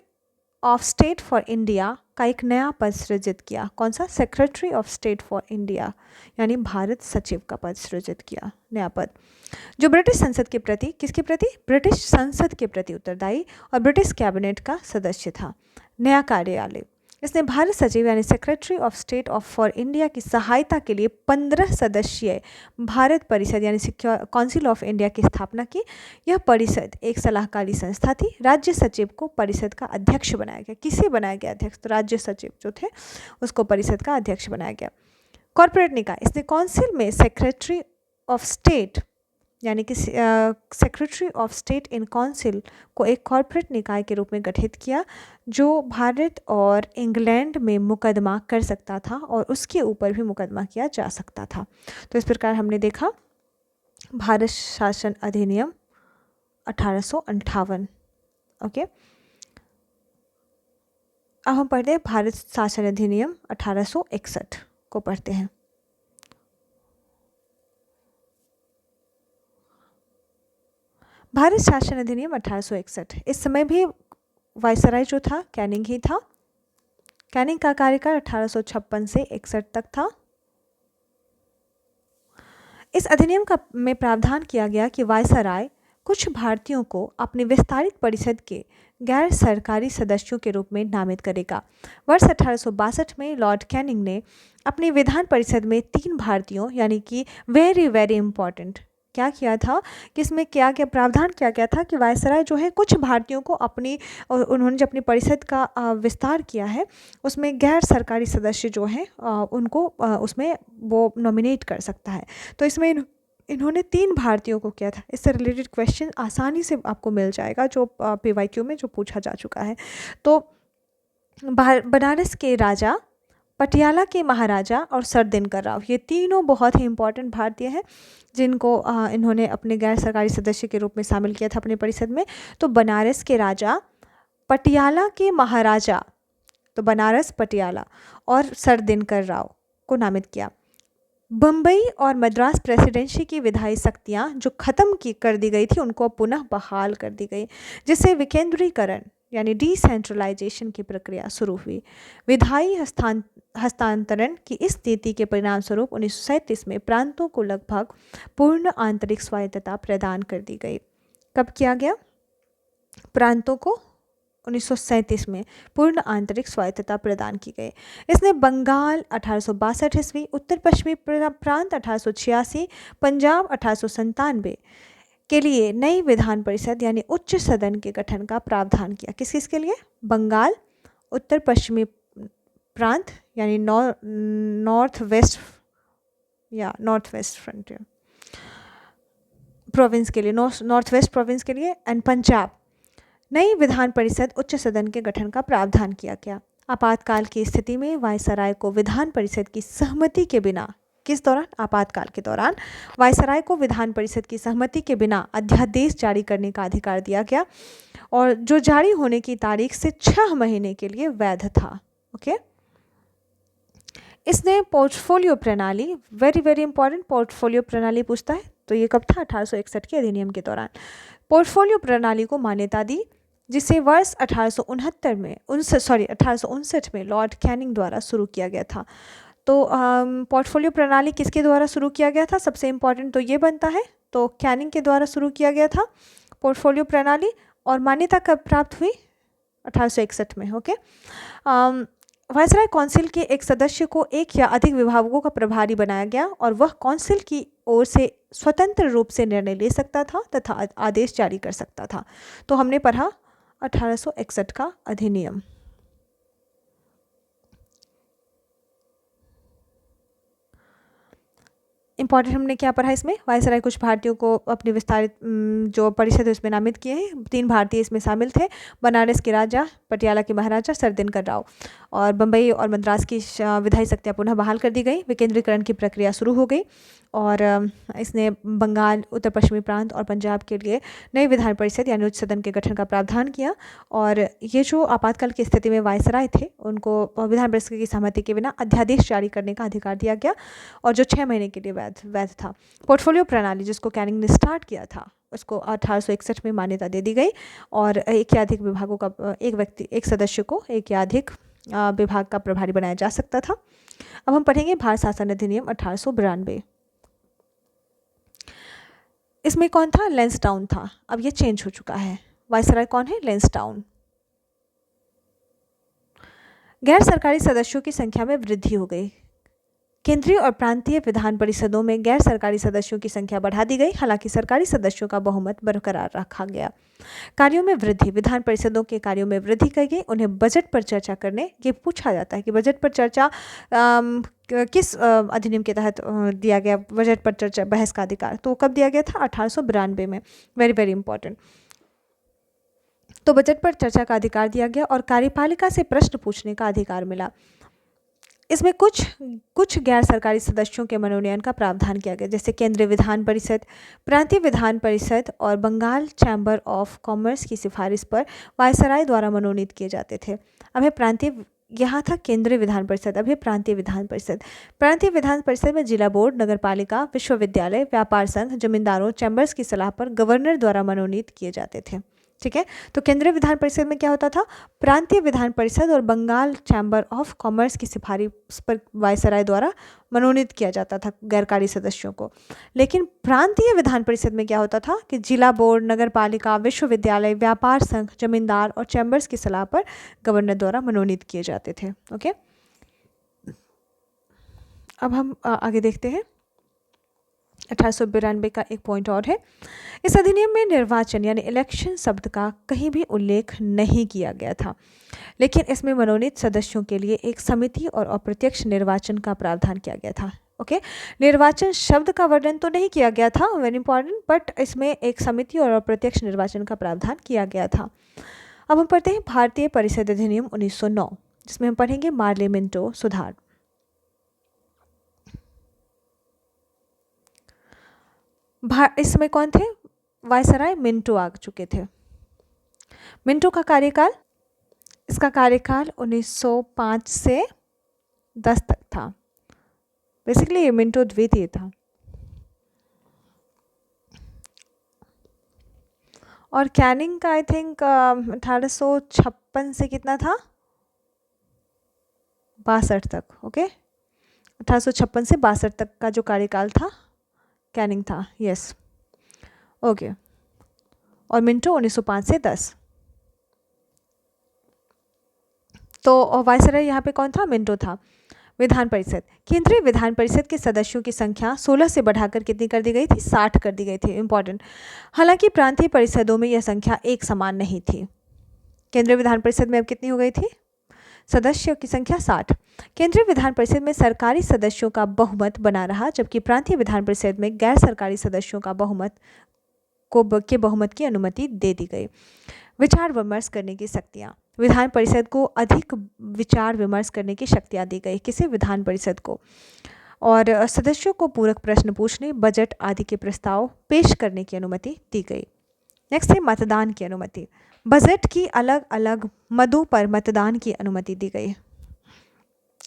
of state for India का एक नया पद सृजित किया। कौन सा? Secretary of state for India यानी भारत सचिव का पद सृजित किया, नया पद, जो ब्रिटिश संसद के प्रति, किसके प्रति? ब्रिटिश संसद के प्रति उत्तरदायी और ब्रिटिश कैबिनेट का सदस्य था। नया कार्यालय, इसने भारत सचिव यानी secretary of state of for India की सहायता के लिए 15 सदस्यीय भारत परिषद यानी सिक्योर काउंसिल ऑफ इंडिया की स्थापना की। यह परिषद एक सलाहकारी संस्था थी। राज्य सचिव को परिषद का अध्यक्ष बनाया गया। किसे बनाया गया अध्यक्ष? तो राज्य सचिव जो थे उसको परिषद का अध्यक्ष बनाया गया। कॉरपोरेट निकाय, इसने काउंसिल में सेक्रेटरी ऑफ स्टेट यानी कि secretary of state in council को एक कॉरपोरेट निकाय के रूप में गठित किया जो भारत और इंग्लैंड में मुकदमा कर सकता था और उसके ऊपर भी मुकदमा किया जा सकता था। तो इस प्रकार हमने देखा भारत शासन अधिनियम 1858। ओके, अब हम पढ़ते हैं भारत शासन अधिनियम 1861 को पढ़ते हैं। भारत शासन अधिनियम 1861, इस समय भी वायसराय जो था कैनिंग ही था। कैनिंग का कार्यकाल 1856 से 61 तक था। इस अधिनियम का में प्रावधान किया गया कि वायसराय कुछ भारतीयों को अपनी विस्तारित परिषद के गैर सरकारी सदस्यों के रूप में नामित करेगा। वर्ष 1862 में लॉर्ड कैनिंग ने अपनी विधान परिषद में 3 भारतीयों यानी कि वेरी वेरी इंपॉर्टेंट क्या किया था कि इसमें क्या क्या प्रावधान किया गया था कि वायसराय जो है कुछ भारतीयों को उन्होंने जो अपनी परिषद का विस्तार किया है उसमें गैर सरकारी सदस्य जो हैं उनको उसमें वो नॉमिनेट कर सकता है। तो इसमें इन्होंने 3 भारतीयों को किया था। इससे रिलेटेड क्वेश्चन आसानी से आपको मिल जाएगा जो PYQ में जो पूछा जा चुका है। तो बनारस के राजा, पटियाला के महाराजा और सर दिनकर राव, ये तीनों बहुत ही इंपॉर्टेंट भारतीय हैं जिनको इन्होंने अपने गैर सरकारी सदस्य के रूप में शामिल किया था अपनी परिषद में। तो बनारस के राजा, पटियाला के महाराजा, तो बनारस पटियाला और सर दिनकर राव को नामित किया। बम्बई और मद्रास प्रेसिडेंसी की विधायी शक्तियाँ जो ख़त्म कर दी गई थी उनको पुनः बहाल कर दी गई, जिससे विकेंद्रीकरण यानी डिसेंट्रलाइजेशन की प्रक्रिया शुरू हुई। विधायी हस्तांतरण की इस नीति के परिणाम स्वरूप 1937 में प्रांतों को लगभग पूर्ण आंतरिक स्वायत्तता प्रदान कर दी गई। कब किया गया? प्रांतों को 1937 में पूर्ण आंतरिक स्वायत्तता प्रदान की गई। इसने बंगाल 1862 ईस्वी, उत्तर पश्चिमी प्रांत 1886, पंजाब 1897 के लिए नई विधान परिषद यानी उच्च सदन के गठन का प्रावधान किया। किस किस के लिए? बंगाल, उत्तर पश्चिमी प्रांत यानी नॉर्थ वेस्ट फ्रंटियर प्रोविंस के लिए, नॉर्थ वेस्ट प्रोविंस के लिए, एंड पंजाब नई विधान परिषद उच्च सदन के गठन का प्रावधान किया गया। आपातकाल की स्थिति में वायसराय को विधान परिषद की सहमति के बिना, किस दौरान? आपातकाल के दौरान वायसराय को विधान परिषद की सहमति के बिना अध्यादेश जारी करने का अधिकार दिया गया और जो जारी होने की तारीख से 6 महीने के लिए वैध था। ओके, इसने पोर्टफोलियो प्रणाली, वेरी वेरी इंपॉर्टेंट, पोर्टफोलियो प्रणाली पूछता है, तो ये कब था? 1861 के अधिनियम के दौरान पोर्टफोलियो प्रणाली को मान्यता दी, जिसे वर्ष 1859 में लॉर्ड कैनिंग द्वारा शुरू किया गया था। तो पोर्टफोलियो प्रणाली किसके द्वारा शुरू किया गया था? सबसे इम्पॉर्टेंट तो ये बनता है, तो कैनिंग के द्वारा शुरू किया गया था पोर्टफोलियो प्रणाली, और मान्यता कब प्राप्त हुई? 1861 में। ओके, वायसराय काउंसिल के एक सदस्य को एक या अधिक विभागों का प्रभारी बनाया गया और वह काउंसिल की ओर से स्वतंत्र रूप से निर्णय ले सकता था तथा आदेश जारी कर सकता था। तो हमने पढ़ा 1861 का अधिनियम। इंपॉर्टेंट हमने क्या पढ़ा इसमें? वायसराय कुछ भारतीयों को अपनी विस्तारित जो परिषद है उसमें नामित किए हैं। 3 भारतीय इसमें शामिल थे, बनारस के राजा, पटियाला के महाराजा, सर दिनकर राव, और बम्बई और मद्रास की विधायी शक्तियाँ पुनः बहाल कर दी गई। विकेंद्रीकरण की प्रक्रिया शुरू हो गई और इसने बंगाल, उत्तर पश्चिमी प्रांत और पंजाब के लिए नई विधान परिषद यानी उच्च सदन के गठन का प्रावधान किया। और ये जो आपातकाल की स्थिति में वायसराय थे उनको विधान परिषद की सहमति के बिना अध्यादेश जारी करने का अधिकार दिया गया और जो 6 महीने के लिए वैध था। पोर्टफोलियो प्रणाली जिसको कैनिंग ने स्टार्ट किया था उसको 1861 में मान्यता दे दी गई और एक या अधिक विभागों का एक सदस्य को एक या अधिक विभाग का प्रभारी बनाया जा सकता था। अब हम पढ़ेंगे भारत शासन अधिनियम 1892। इसमें कौन था? लैंसडाउन था। अब ये चेंज हो चुका है। वायसराय कौन है? लैंसडाउन। गैर सरकारी सदस्यों की संख्या में वृद्धि हो गई। केंद्रीय और प्रांतीय विधान परिषदों में गैर सरकारी सदस्यों की संख्या बढ़ा दी गई, हालांकि सरकारी सदस्यों का बहुमत बरकरार रखा गया। कार्यों में वृद्धि, विधान परिषदों के कार्यों में वृद्धि की गई। उन्हें बजट पर चर्चा करने, ये पूछा जाता है कि बजट पर चर्चा किस अधिनियम के तहत दिया गया, बजट पर चर्चा बहस का अधिकार, तो कब दिया गया था? 1892 में। Very very important. तो बजट पर चर्चा का अधिकार दिया गया और कार्यपालिका से प्रश्न पूछने का अधिकार मिला। इसमें कुछ गैर सरकारी सदस्यों के मनोनयन का प्रावधान किया गया, जैसे केंद्रीय विधान परिषद, प्रांतीय विधान परिषद और बंगाल चैम्बर ऑफ कॉमर्स की सिफारिश पर वायसराय द्वारा मनोनीत किए जाते थे। अब है प्रांतीय, यहाँ था केंद्रीय विधान परिषद, अब है प्रांतीय विधान परिषद। प्रांतीय विधान परिषद में जिला बोर्ड, नगरपालिका, विश्वविद्यालय, व्यापार संघ, जमींदारों, चैम्बर्स की सलाह पर गवर्नर द्वारा मनोनीत किए जाते थे। ठीक है, तो केंद्रीय विधान परिषद में क्या होता था? प्रांतीय विधान परिषद और बंगाल चैम्बर ऑफ कॉमर्स की सिफारिश पर वायसराय द्वारा मनोनीत किया जाता था गैरकारी सदस्यों को। लेकिन प्रांतीय विधान परिषद में क्या होता था कि जिला बोर्ड, नगरपालिका, विश्वविद्यालय, व्यापार संघ, जमींदार और चैम्बर्स की सलाह पर गवर्नर द्वारा मनोनीत किए जाते थे। ओके, अब हम आगे देखते हैं। 1892 का एक पॉइंट और है, इस अधिनियम में निर्वाचन यानी इलेक्शन शब्द का कहीं भी उल्लेख नहीं किया गया था, लेकिन इसमें मनोनीत सदस्यों के लिए एक समिति और अप्रत्यक्ष निर्वाचन का प्रावधान किया गया था। ओके, निर्वाचन शब्द का वर्णन तो नहीं किया गया था, वेरी इंपॉर्टेंट, बट इसमें एक समिति और अप्रत्यक्ष निर्वाचन का प्रावधान किया गया था। अब हम पढ़ते हैं भारतीय परिषद अधिनियम 1909, जिसमें हम पढ़ेंगे मार्ले मिंटो सुधार। इसमें कौन थे? वायसराय मिंटो आ चुके थे। मिंटो का कार्यकाल, इसका कार्यकाल 1905 से 10 तक था। बेसिकली ये मिंटो द्वितीय था। और कैनिंग का आई थिंक 1856 से कितना था? 62 तक। ओके, 1856 से 62 तक का जो कार्यकाल था कैनिंग था। Yes, okay. और मिंटो 1905 से 10। तो वायसराय यहाँ पे कौन था? मिंटो था। विधान परिषद, केंद्रीय विधान परिषद के सदस्यों की संख्या 16 से बढ़ाकर कितनी कर दी गई थी? 60 कर दी गई थी। इंपॉर्टेंट। हालांकि प्रांतीय परिषदों में यह संख्या एक समान नहीं थी। केंद्रीय विधान परिषद में अब कितनी हो गई थी? सदस्यों की संख्या 60। केंद्रीय विधान परिषद में सरकारी सदस्यों का बहुमत बना रहा, जबकि प्रांतीय विधान परिषद में गैर सरकारी सदस्यों का बहुमत की अनुमति दे दी गई। विचार विमर्श करने की शक्तियाँ, विधान परिषद को अधिक विचार विमर्श करने की शक्तियाँ दी गई। किसे? विधान परिषद को। और सदस्यों को पूरक प्रश्न पूछने, बजट आदि के प्रस्ताव पेश करने की अनुमति दी गई। नेक्स्ट है मतदान की अनुमति। बजट की अलग अलग मदों पर मतदान की अनुमति दी गई।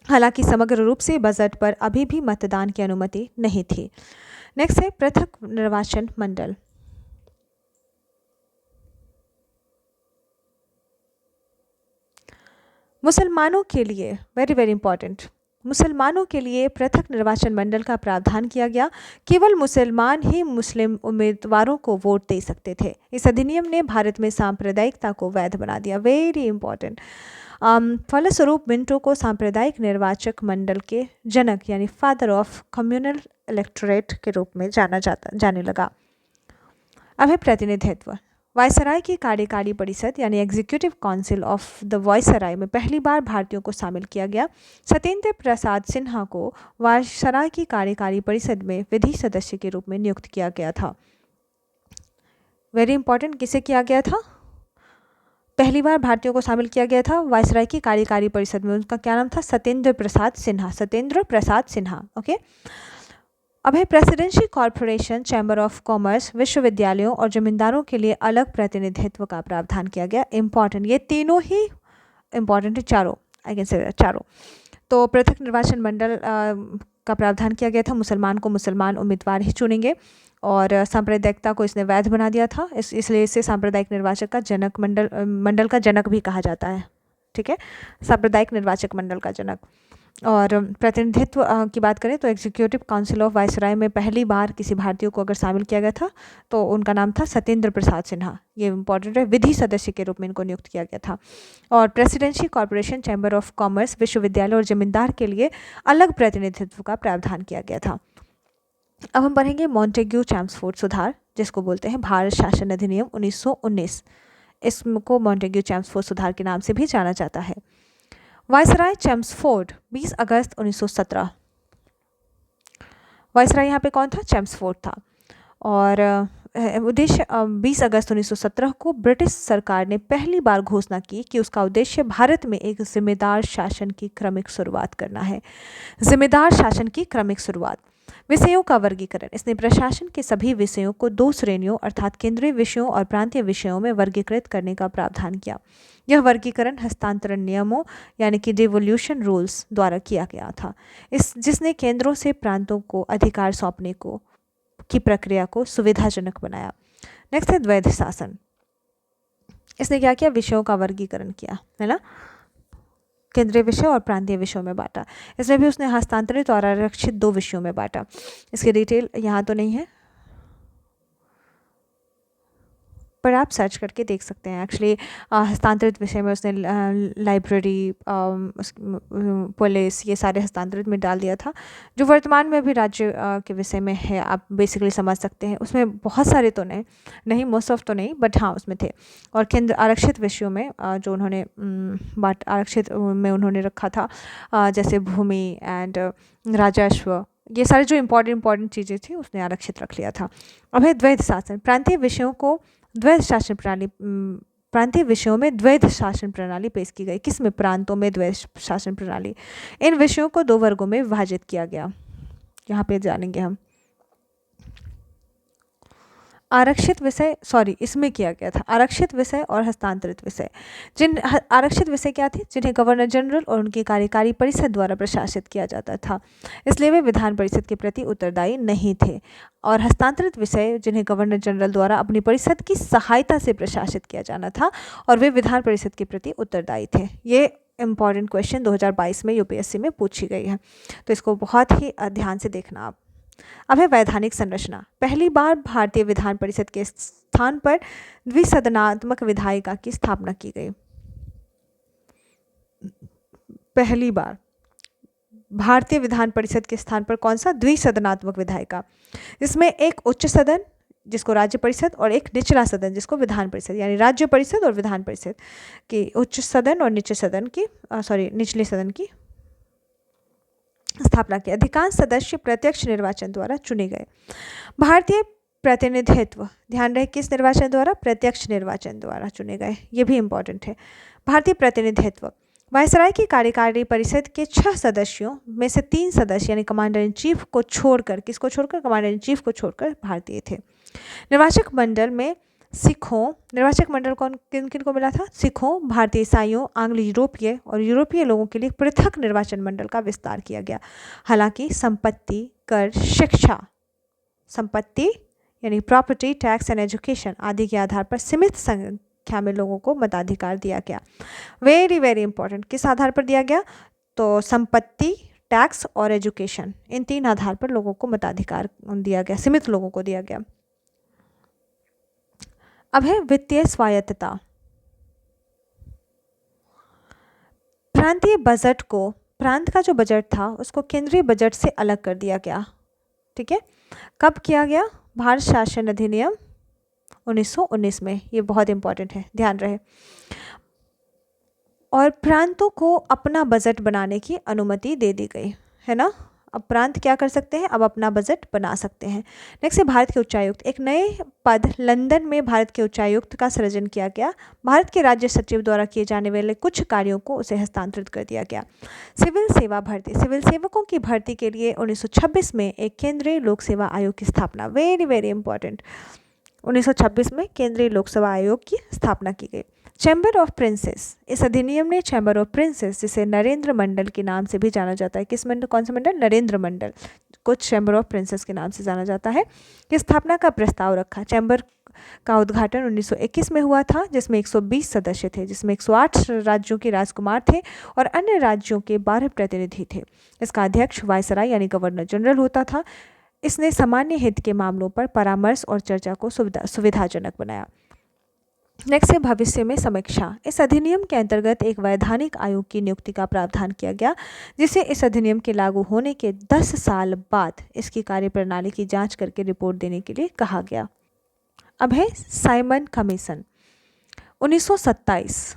हालांकि समग्र रूप से बजट पर अभी भी मतदान की अनुमति नहीं थी। नेक्स्ट है पृथक निर्वाचन मंडल। मुसलमानों के लिए वेरी वेरी इंपॉर्टेंट, मुसलमानों के लिए पृथक निर्वाचन मंडल का प्रावधान किया गया। केवल मुसलमान ही मुस्लिम उम्मीदवारों को वोट दे सकते थे। इस अधिनियम ने भारत में सांप्रदायिकता को वैध बना दिया। Very important. फलस्वरूप मिंटो को सांप्रदायिक निर्वाचक मंडल के जनक यानी फादर ऑफ कम्युनल इलेक्टोरेट के रूप में जाने लगा। अब है प्रतिनिधित्व। वायसराय की कार्यकारी परिषद यानी executive council of the viceroy में पहली बार भारतीयों को शामिल किया गया। सत्येंद्र प्रसाद सिन्हा को वायसराय की कार्यकारी परिषद में विधि सदस्य के रूप में नियुक्त किया गया था। वेरी इंपॉर्टेंट, किसे किया गया था? पहली बार भारतीयों को शामिल किया गया था वायसराय की कार्यकारी परिषद में। उनका क्या नाम था? सत्येंद्र प्रसाद सिन्हा। सत्येंद्र प्रसाद सिन्हा। ओके। अब है presidential corporation, chamber of commerce, विश्वविद्यालयों और जमींदारों के लिए अलग प्रतिनिधित्व का प्रावधान किया गया। इंपॉर्टेंट, ये तीनों ही इंपॉर्टेंट है, चारों, आई कैन से चारों। तो पृथक निर्वाचन मंडल का प्रावधान किया गया था। मुसलमान को मुसलमान उम्मीदवार ही चुनेंगे और सांप्रदायिकता को इसने वैध बना दिया था। इसलिए इसे सांप्रदायिक निर्वाचक का जनक मंडल का जनक भी कहा जाता है। ठीक है, सांप्रदायिक निर्वाचक मंडल का जनक। और प्रतिनिधित्व की बात करें तो एग्जीक्यूटिव काउंसिल ऑफ वायसराय में पहली बार किसी भारतीय को अगर शामिल किया गया था तो उनका नाम था सत्येंद्र प्रसाद सिन्हा। ये इंपॉर्टेंट है, विधि सदस्य के रूप में इनको नियुक्त किया गया था। और presidency corporation, chamber of commerce, विश्वविद्यालय और जमींदार के लिए अलग प्रतिनिधित्व का प्रावधान किया गया था। अब हम पढ़ेंगे मॉन्टेग्यू चैम्सफोर्ड सुधार, जिसको बोलते हैं भारत शासन अधिनियम 1919। इसको मॉन्टेग्यू चैम्सफोर्ड सुधार के नाम से भी जाना जाता है। वायसराय चैम्सफोर्ड 20 अगस्त 1917। वायसराय यहाँ पे कौन था? चैम्सफोर्ड था। और उद्देश्य 20 अगस्त 1917 को ब्रिटिश सरकार ने पहली बार घोषणा की कि उसका उद्देश्य भारत में एक जिम्मेदार शासन की क्रमिक शुरुआत करना है। जिम्मेदार शासन की क्रमिक शुरुआत। विषयों का वर्गीकरण। इसने प्रशासन के सभी विषयों को 2 श्रेणियों अर्थात केंद्रीय विषयों और प्रांतीय विषयों में वर्गीकृत करने का प्रावधान किया। यह वर्गीकरण हस्तांतरण नियमों यानी कि डिवोल्यूशन रूल्स द्वारा किया गया था, जिसने केंद्रों से प्रांतों को अधिकार सौंपने की प्रक्रिया को सुविधाजनक बनाया। नेक्स्ट है द्वैध शासन। इसने क्या किया? विषयों का वर्गीकरण किया, है ना, केंद्रीय विषय और प्रांतीय विषयों में बांटा। इसमें भी उसने हस्तांतरित और आरक्षित 2 विषयों में बांटा। इसकी डिटेल यहाँ तो नहीं है, पर आप सर्च करके देख सकते हैं। एक्चुअली हस्तांतरित विषय में उसने लाइब्रेरी, पुलिस, ये सारे हस्तांतरित में डाल दिया था, जो वर्तमान में भी राज्य के विषय में है। आप बेसिकली समझ सकते हैं, उसमें बहुत सारे तो नहीं मोस्ट ऑफ तो नहीं, बट हाँ उसमें थे। और केंद्र आरक्षित विषयों में जो उन्होंने आरक्षित में उन्होंने रखा था, जैसे भूमि एंड राजस्व, ये सारे जो इम्पॉर्टेंट चीज़ें थी उसने आरक्षित रख लिया था। अब है द्वैध शासन। प्रांतीय विषयों को द्वैध शासन प्रणाली, प्रांतीय विषयों में द्वैध शासन प्रणाली पेश की गई। किसमें? प्रांतों में द्वैध शासन प्रणाली। इन विषयों को 2 वर्गों में विभाजित किया गया, यहाँ पे जानेंगे हम। आरक्षित विषय, इसमें किया गया था आरक्षित विषय और हस्तांतरित विषय। आरक्षित विषय क्या थे? जिन्हें गवर्नर जनरल और उनकी कार्यकारी परिषद द्वारा प्रशासित किया जाता था, इसलिए वे विधान परिषद के प्रति उत्तरदायी नहीं थे। और हस्तांतरित विषय जिन्हें गवर्नर जनरल द्वारा अपनी परिषद की सहायता से प्रशासित किया जाना था और वे विधान परिषद के प्रति उत्तरदायी थे। ये इंपॉर्टेंट क्वेश्चन 2022 में यूपीएससी में पूछी गई है, तो इसको बहुत ही ध्यान से देखना आप। अब है वैधानिक संरचना। पहली बार भारतीय विधान परिषद के स्थान पर द्विसदनात्मक विधायिका की स्थापना की गई। पहली बार भारतीय विधान परिषद के स्थान पर कौन सा? द्विसदनात्मक विधायिका। इसमें एक उच्च सदन जिसको राज्य परिषद और एक निचला सदन जिसको विधान परिषद, यानी राज्य परिषद और विधान परिषद की उच्च सदन और निचले सदन की स्थापना की। अधिकांश सदस्य प्रत्यक्ष निर्वाचन द्वारा चुने गए। भारतीय प्रतिनिधित्व, ध्यान रहे किस निर्वाचन द्वारा? प्रत्यक्ष निर्वाचन द्वारा चुने गए, ये भी इंपॉर्टेंट है। भारतीय प्रतिनिधित्व। वायसराय की कार्यकारी परिषद के 6 सदस्यों में से 3 सदस्य यानी कमांडर इन चीफ को छोड़कर, किसको छोड़कर? कमांडर इन चीफ को छोड़कर भारतीय थे। निर्वाचक मंडल में सिखों, निर्वाचक मंडल किन किन को मिला था? सिखों, भारतीय ईसाइयों, आंग्ल यूरोपीय और यूरोपीय लोगों के लिए पृथक निर्वाचन मंडल का विस्तार किया गया। हालांकि संपत्ति कर, शिक्षा, संपत्ति यानी प्रॉपर्टी टैक्स एंड एजुकेशन आदि के आधार पर सीमित संख्या में लोगों को मताधिकार दिया गया। वेरी वेरी इंपॉर्टेंट, किस आधार पर दिया गया? तो संपत्ति, टैक्स और एजुकेशन, इन 3 आधार पर लोगों को मताधिकार दिया गया, सीमित लोगों को दिया गया। अब है वित्तीय स्वायत्तता। प्रांतीय बजट को, प्रांत का जो बजट था उसको केंद्रीय बजट से अलग कर दिया गया। ठीक है, कब किया गया? भारत शासन अधिनियम 1919 में। ये बहुत इंपॉर्टेंट है, ध्यान रहे। और प्रांतों को अपना बजट बनाने की अनुमति दे दी गई, है ना। अब प्रांत क्या कर सकते हैं? अब अपना बजट बना सकते हैं। नेक्स्ट है भारत के उच्चायुक्त। एक नए पद लंदन में भारत के उच्चायुक्त का सृजन किया गया। भारत के राज्य सचिव द्वारा किए जाने वाले कुछ कार्यों को उसे हस्तांतरित कर दिया गया। सिविल सेवा भर्ती। सिविल सेवकों की भर्ती के लिए 1926 में एक केंद्रीय लोक सेवा आयोग की स्थापना, वेरी वेरी इंपॉर्टेंट, 1926 में केंद्रीय लोक सेवा आयोग की स्थापना की गई। Chamber of princess. इस अधिनियम ने चैम्बर ऑफ प्रिंसेस, जिसे नरेंद्र मंडल के नाम से भी जाना जाता है, किस मंडल, कौन सा मंडल? नरेंद्र मंडल, कुछ चैम्बर ऑफ प्रिंसेस के नाम से जाना जाता है, की स्थापना का प्रस्ताव रखा। चैम्बर का उद्घाटन 1921 में हुआ था, जिसमें 120 सदस्य थे, जिसमें 108 राज्यों के राजकुमार थे और अन्य राज्यों के 12 प्रतिनिधि थे। इसका अध्यक्ष वायसराय यानी गवर्नर जनरल होता था। इसने सामान्य हित के मामलों पर परामर्श और चर्चा को सुविधाजनक बनाया। नेक्स्ट है भविष्य में समीक्षा। इस अधिनियम के अंतर्गत एक वैधानिक आयोग की नियुक्ति का प्रावधान किया गया, जिसे इस अधिनियम के लागू होने के 10 साल बाद इसकी कार्यप्रणाली की जांच करके रिपोर्ट देने के लिए कहा गया। अब है साइमन कमीशन 1927।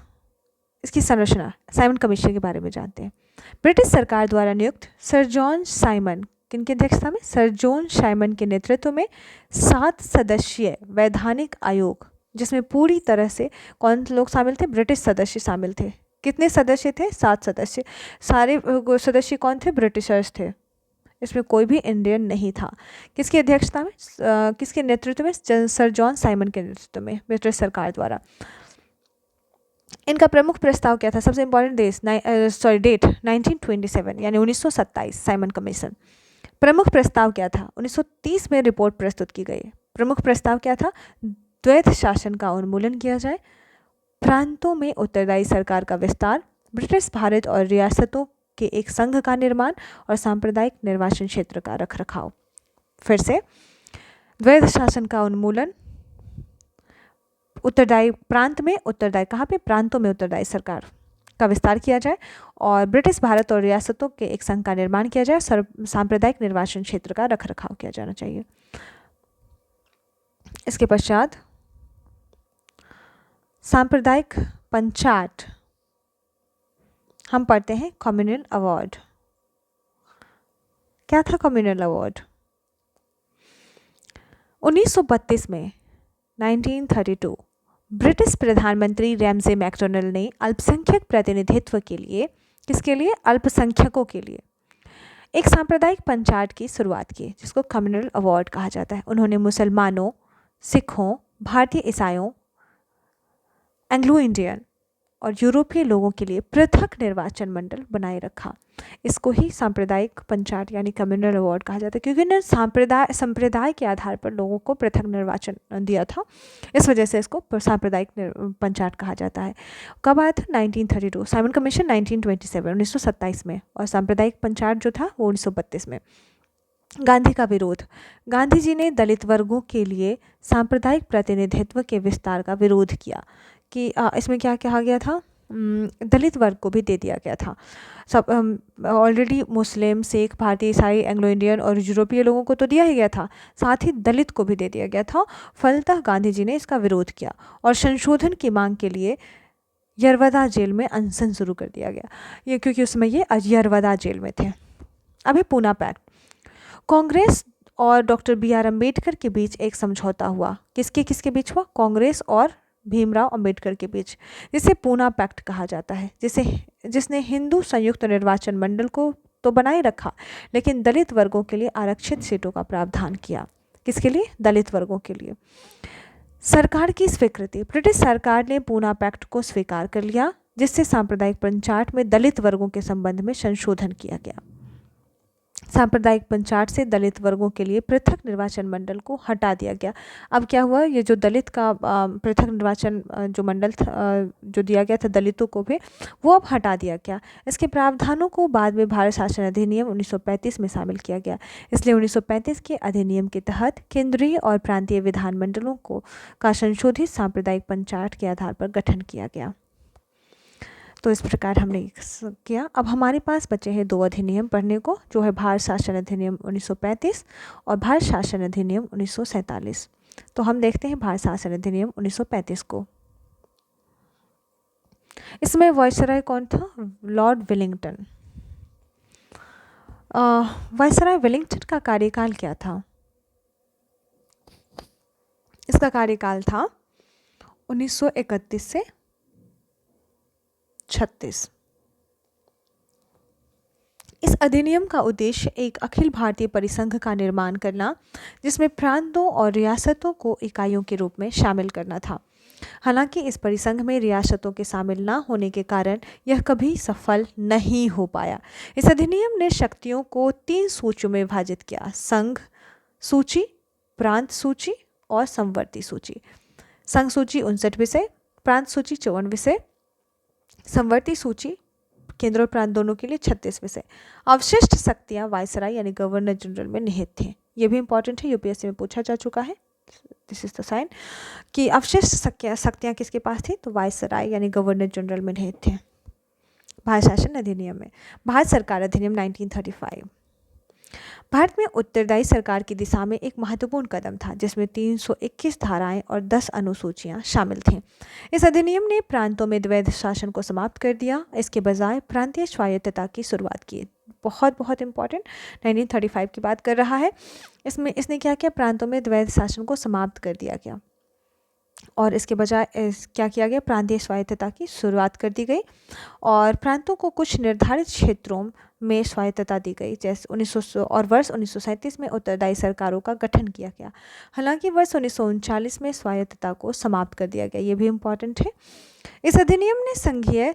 इसकी संरचना, साइमन कमीशन के बारे में जानते हैं। ब्रिटिश सरकार द्वारा नियुक्त सर जॉन साइमन, किनकी अध्यक्षता में? सर जॉन साइमन के नेतृत्व में 7 सदस्यीय वैधानिक आयोग, जिसमें पूरी तरह से कौन लोग शामिल थे? ब्रिटिश सदस्य शामिल थे। कितने सदस्य थे? 7 सदस्य। सारे सदस्य कौन थे? ब्रिटिशर्स थे। इसमें कोई भी इंडियन नहीं था। किसकी अध्यक्षता में? किसके नेतृत्व में? सर जॉन साइमन के नेतृत्व में ब्रिटिश सरकार द्वारा। इनका प्रमुख प्रस्ताव क्या था? सबसे इंपॉर्टेंट डेट 1927 यानी 1927 साइमन कमीशन। प्रमुख प्रस्ताव क्या था? 1930 में रिपोर्ट प्रस्तुत की गई। प्रमुख प्रस्ताव क्या था? द्वैध शासन का उन्मूलन किया जाए, प्रांतों में उत्तरदायी सरकार का विस्तार, ब्रिटिश भारत और रियासतों के एक संघ का निर्माण और सांप्रदायिक निर्वाचन क्षेत्र का रखरखाव। फिर से, द्वैध शासन का उन्मूलन, उत्तरदायी प्रांत में उत्तरदायी, कहाँ पे? प्रांतों में उत्तरदायी सरकार का विस्तार किया जाए और ब्रिटिश भारत और रियासतों के एक संघ का निर्माण किया जाए, सांप्रदायिक निर्वाचन क्षेत्र का रखरखाव किया जाना चाहिए। इसके पश्चात सांप्रदायिक पंचायत हम पढ़ते हैं कम्युनल अवार्ड। क्या था कम्युनल अवार्ड? 1932 में 1932 ब्रिटिश प्रधानमंत्री रैमसे मैकडॉनल्ड ने अल्पसंख्यक प्रतिनिधित्व के लिए, किसके लिए? अल्पसंख्यकों के लिए एक सांप्रदायिक पंचायत की शुरुआत की, जिसको कम्युनल अवार्ड कहा जाता है। उन्होंने मुसलमानों, सिखों, भारतीय ईसाइयों, एंग्लो इंडियन और यूरोपीय लोगों के लिए पृथक निर्वाचन मंडल बनाए रखा। इसको ही सांप्रदायिक पंचायत यानी कम्युनल अवार्ड कहा जाता है, क्योंकि उन्होंने संप्रदाय के आधार पर लोगों को पृथक निर्वाचन दिया था। इस वजह से इसको सांप्रदायिक पंचायत कहा जाता है। कब आया था? 1932। साइमन कमीशन 1927 1927 में, और सांप्रदायिक पंचायत जो था वो 1932 में। गांधी का विरोध। गांधी जी ने दलित वर्गों के लिए सांप्रदायिक प्रतिनिधित्व के विस्तार का विरोध किया कि इसमें क्या कहा गया था? दलित वर्ग को भी दे दिया गया था। सब ऑलरेडी मुस्लिम, सिख, भारतीय ईसाई, एंग्लो इंडियन और यूरोपीय लोगों को तो दिया ही गया था, साथ ही दलित को भी दे दिया गया था। फलतः गांधी जी ने इसका विरोध किया और संशोधन की मांग के लिए यरवदा जेल में अनशन शुरू कर दिया गया, ये क्योंकि उसमें ये यरवदा जेल में थे। अभी पूना पैक्ट। कांग्रेस और डॉक्टर BR अम्बेडकर के बीच एक समझौता हुआ। किसके किसके बीच हुआ? कांग्रेस और भीमराव अंबेडकर के बीच, जिसे पूना पैक्ट कहा जाता है, जिसने हिंदू संयुक्त निर्वाचन मंडल को तो बनाए रखा, लेकिन दलित वर्गों के लिए आरक्षित सीटों का प्रावधान किया। किसके लिए? दलित वर्गों के लिए। सरकार की स्वीकृति। ब्रिटिश सरकार ने पूना पैक्ट को स्वीकार कर लिया, जिससे सांप्रदायिक पंचायत में दलित वर्गों के संबंध में संशोधन किया गया। सांप्रदायिक पंचायत से दलित वर्गों के लिए पृथक निर्वाचन मंडल को हटा दिया गया। अब क्या हुआ? ये जो दलित का पृथक निर्वाचन जो मंडल जो दिया गया था दलितों को भी, वो अब हटा दिया गया। इसके प्रावधानों को बाद में भारत शासन अधिनियम 1935 में शामिल किया गया। इसलिए 1935 के अधिनियम के तहत केंद्रीय और प्रांतीय विधानमंडलों का संशोधित सांप्रदायिक पंचायत के आधार पर गठन किया गया। तो इस प्रकार हमने किया। अब हमारे पास बचे हैं 2 अधिनियम पढ़ने को, जो है भारत शासन अधिनियम 1935 और भारत शासन अधिनियम 1947। तो हम देखते हैं भारत शासन अधिनियम 1935 को। इसमें वायसराय कौन था? Lord Wellington. वायसराय वेलिंगटन का कार्यकाल क्या था? इसका कार्यकाल था 1931 से 36। इस अधिनियम का उद्देश्य एक अखिल भारतीय परिसंघ का निर्माण करना, जिसमें प्रांतों और रियासतों को इकाइयों के रूप में शामिल करना था। हालांकि इस परिसंघ में रियासतों के शामिल न होने के कारण यह कभी सफल नहीं हो पाया। इस अधिनियम ने शक्तियों को 3 सूचियों में विभाजित किया: संघ सूची, प्रांत सूची और समवर्ती सूची। संघ सूची 59 विषय, प्रांत सूची 54 विषय, समवर्ती सूची केंद्र और प्रांत दोनों के लिए 36 विषय। अवशिष्ट शक्तियां वायसराय यानी गवर्नर जनरल में निहित थे। ये भी इंपॉर्टेंट है, यूपीएससी में पूछा जा चुका है। दिस इज द साइन कि अवशिष्ट शक्तियां किसके पास थी, तो वायसराय यानी गवर्नर जनरल में निहित थे। भारत शासन अधिनियम में भारत सरकार अधिनियम 1935 भारत में उत्तरदायी सरकार की दिशा में एक महत्वपूर्ण कदम था, जिसमें 321 धाराएं और 10 अनुसूचियां शामिल थीं। इस अधिनियम ने प्रांतों में द्वैध शासन को समाप्त कर दिया, इसके बजाय प्रांतीय स्वायत्तता की शुरुआत की। बहुत इंपॉर्टेंट, 1935 की बात कर रहा है। इसने क्या किया, प्रांतों में द्वैध शासन को समाप्त कर दिया गया और इसके बजाय क्या किया गया, प्रांतीय स्वायत्तता की शुरुआत कर दी गई और प्रांतों को कुछ निर्धारित क्षेत्रों में स्वायत्तता दी गई। जैसे 1900 और वर्ष 1937 में उत्तरदायी सरकारों का गठन किया गया। हालांकि वर्ष 1939 में स्वायत्तता को समाप्त कर दिया गया। ये भी इम्पॉर्टेंट है। इस अधिनियम ने संघीय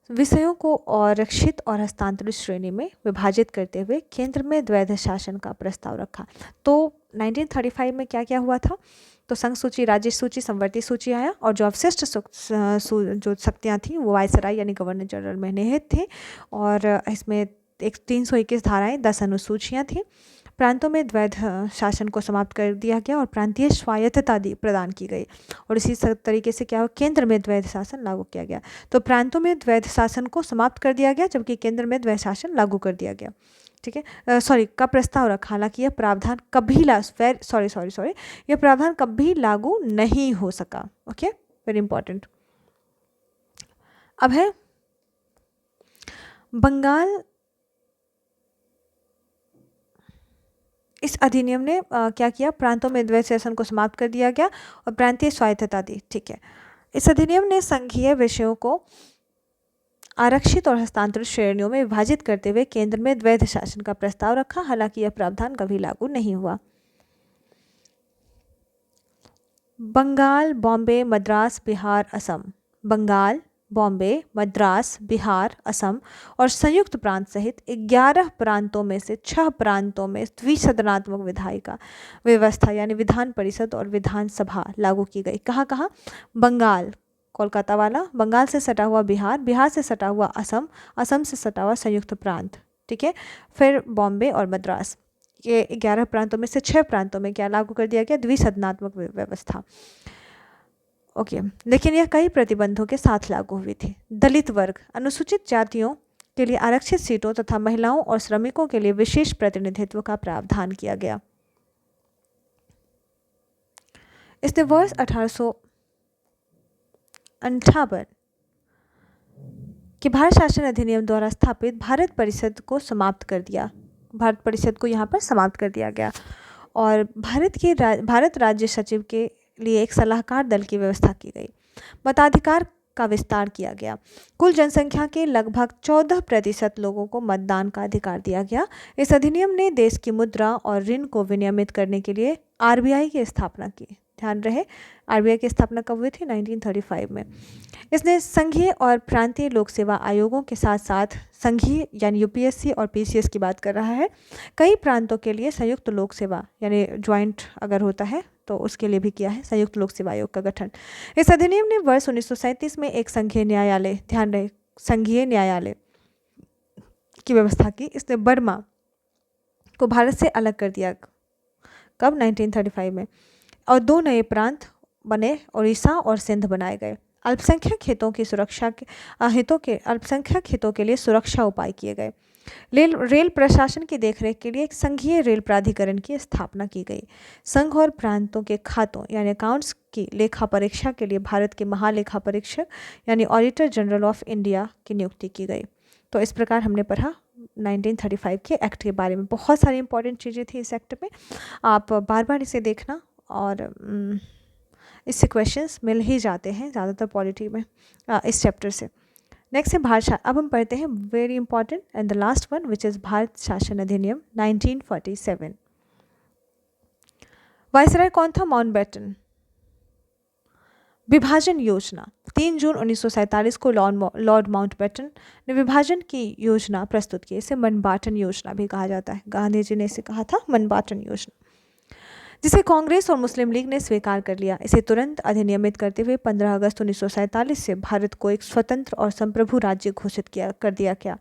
विषयों को आरक्षित और हस्तांतरित श्रेणी में विभाजित करते हुए केंद्र में द्वैध शासन का प्रस्ताव रखा। तो 1935 में क्या क्या हुआ था, तो संघ सूची, राज्य सूची, समवर्ती सूची आया और जो अवशिष्ट जो शक्तियाँ थी वो वायसराय यानी गवर्नर जनरल में निहित थे और इसमें 321 धाराएं, 10 अनुसूचियाँ थी। प्रांतों में द्वैध शासन को समाप्त कर दिया गया और प्रांतीय स्वायत्तता प्रदान की गई और इसी तरीके से क्या हुआ, केंद्र में द्वैध शासन लागू किया गया। तो प्रांतों में द्वैध शासन को समाप्त कर दिया गया जबकि केंद्र में द्वैध शासन लागू कर दिया गया। ठीक है, का प्रस्ताव रखा। हालांकि यह प्रावधान कभी यह प्रावधान कभी लागू नहीं हो सका। Okay, very important. अब है बंगाल। इस अधिनियम ने क्या किया, प्रांतों में द्वैध शासन को समाप्त कर दिया गया और प्रांतीय स्वायत्तता दी। ठीक है, इस अधिनियम ने संघीय विषयों को आरक्षित और हस्तांतरित श्रेणियों में विभाजित करते हुए केंद्र में द्वैध शासन का प्रस्ताव रखा। हालांकि यह प्रावधान कभी लागू नहीं हुआ। बंगाल, बॉम्बे, मद्रास, बिहार, असम। बंगाल, बॉम्बे, मद्रास, बिहार, असम और संयुक्त प्रांत सहित 11 प्रांतों में से 6 प्रांतों में द्विसदनात्मक विधायिका व्यवस्था यानी विधान परिषद और विधानसभा लागू की गई। कहाँ कहाँ, बंगाल, कोलकाता वाला, बंगाल से सटा हुआ बिहार, बिहार से सटा हुआ असम, असम से सटा हुआ संयुक्त प्रांत। ठीक है, फिर बॉम्बे और मद्रास, ये 11 प्रांतों में से 6 प्रांतों में क्या लागू कर दिया गया, द्विसदनात्मक व्यवस्था। ओके, लेकिन यह कई प्रतिबंधों के साथ लागू हुई थी। दलित वर्ग, अनुसूचित जातियों के लिए आरक्षित सीटों तथा महिलाओं और श्रमिकों के लिए विशेष प्रतिनिधित्व का प्रावधान किया गया। इसने वर्ष 1858 के भारत शासन अधिनियम द्वारा स्थापित भारत परिषद को समाप्त कर दिया। भारत परिषद को यहाँ पर समाप्त कर दिया गया और भारत राज्य सचिव के लिए एक सलाहकार दल की व्यवस्था की गई। मताधिकार का विस्तार किया गया। कुल जनसंख्या के लगभग 14% लोगों को मतदान का अधिकार दिया गया। इस अधिनियम ने देश की मुद्रा और ऋण को विनियमित करने के लिए आरबीआई की स्थापना की। ध्यान रहे, आरबीआई की स्थापना कब हुई थी, 1935 में। इसने संघीय और प्रांतीय लोक सेवा आयोगों के साथ साथ संघीय यानी यूपीएससी और पीसीएस की बात कर रहा है, कई प्रांतों के लिए संयुक्त लोक सेवा यानी ज्वाइंट अगर होता है तो उसके लिए भी किया है, संयुक्त लोक सेवा आयोग का गठन। इस अधिनियम ने वर्ष 1937 में एक संघीय न्यायालय, ध्यान रहे, संघीय न्यायालय की व्यवस्था की। इसने बर्मा को भारत से अलग कर दिया। कब, 1935 में। और 2 नए प्रांत बने, उड़ीसा और सिंध बनाए गए। अल्पसंख्यक हितों की सुरक्षा अल्पसंख्यक हितों के लिए सुरक्षा उपाय किए गए। रेल प्रशासन की देखरेख के लिए एक संघीय रेल प्राधिकरण की स्थापना की गई। संघ और प्रांतों के खातों यानी अकाउंट्स की लेखा परीक्षा के लिए भारत के महालेखा परीक्षक यानी ऑडिटर जनरल ऑफ इंडिया की नियुक्ति की गई। तो इस प्रकार हमने पढ़ा 1935 के एक्ट के बारे में। बहुत सारी इंपॉर्टेंट चीज़ें थी इस एक्ट में, आप बार बार इसे देखना और इससे क्वेश्चंस मिल ही जाते हैं ज़्यादातर पॉलिटी में इस चैप्टर से। नेक्स्ट है भारत। अब हम पढ़ते हैं very important and the last one which is Bharat शासन अधिनियम 1947। वायसराय कौन था, माउंटबेटन। विभाजन योजना, 3 जून 1947 को लॉर्ड माउंटबेटन ने विभाजन की योजना प्रस्तुत की। इसे मनबाटन योजना भी कहा जाता है। गांधी जी ने इसे कहा था मनबाटन योजना। जिसे कांग्रेस और मुस्लिम लीग ने स्वीकार कर लिया। इसे तुरंत अधिनियमित करते हुए 15 अगस्त 1947 से भारत को एक स्वतंत्र और संप्रभु राज्य घोषित कर दिया गया।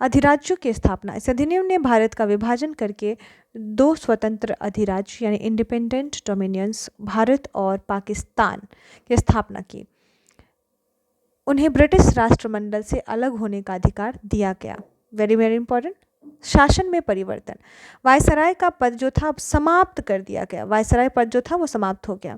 अधिराज्यों की स्थापना। इस अधिनियम ने भारत का विभाजन करके दो स्वतंत्र अधिराज्य यानी इंडिपेंडेंट डोमिनियंस भारत और पाकिस्तान की स्थापना की। उन्हें ब्रिटिश राष्ट्रमंडल से अलग होने का अधिकार दिया गया। Very very important. शासन में परिवर्तन। वायसराय का पद जो था अब समाप्त कर दिया गया। वायसराय पद जो था वो समाप्त हो गया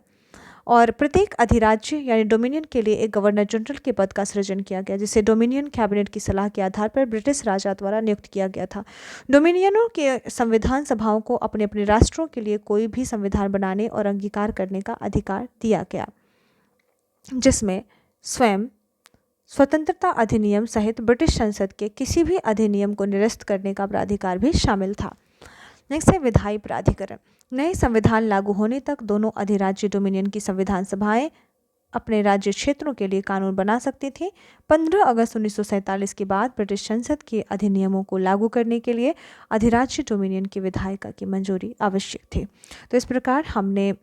और प्रत्येक अधिराज्य यानी डोमिनियन के लिए एक गवर्नर जनरल के पद का सृजन किया गया, जिसे डोमिनियन कैबिनेट की सलाह के आधार पर ब्रिटिश राजा द्वारा नियुक्त किया गया था। डोमिनियनों के संविधान सभाओं को अपने अपने राष्ट्रों के लिए कोई भी संविधान बनाने और अंगीकार करने का अधिकार दिया गया, जिसमें स्वयं स्वतंत्रता अधिनियम सहित ब्रिटिश संसद के किसी भी अधिनियम को निरस्त करने का प्राधिकार भी शामिल था। नेक्स्ट है विधायी प्राधिकरण। नए संविधान लागू होने तक दोनों अधिराज्य डोमिनियन की संविधान सभाएं अपने राज्य क्षेत्रों के लिए कानून बना सकती थी। 15 अगस्त 1947 के बाद ब्रिटिश संसद के अधिनियमों को लागू करने के लिए अधिराज्य डोमिनियन के विधायिका की मंजूरी आवश्यक थी। तो इस प्रकार हमने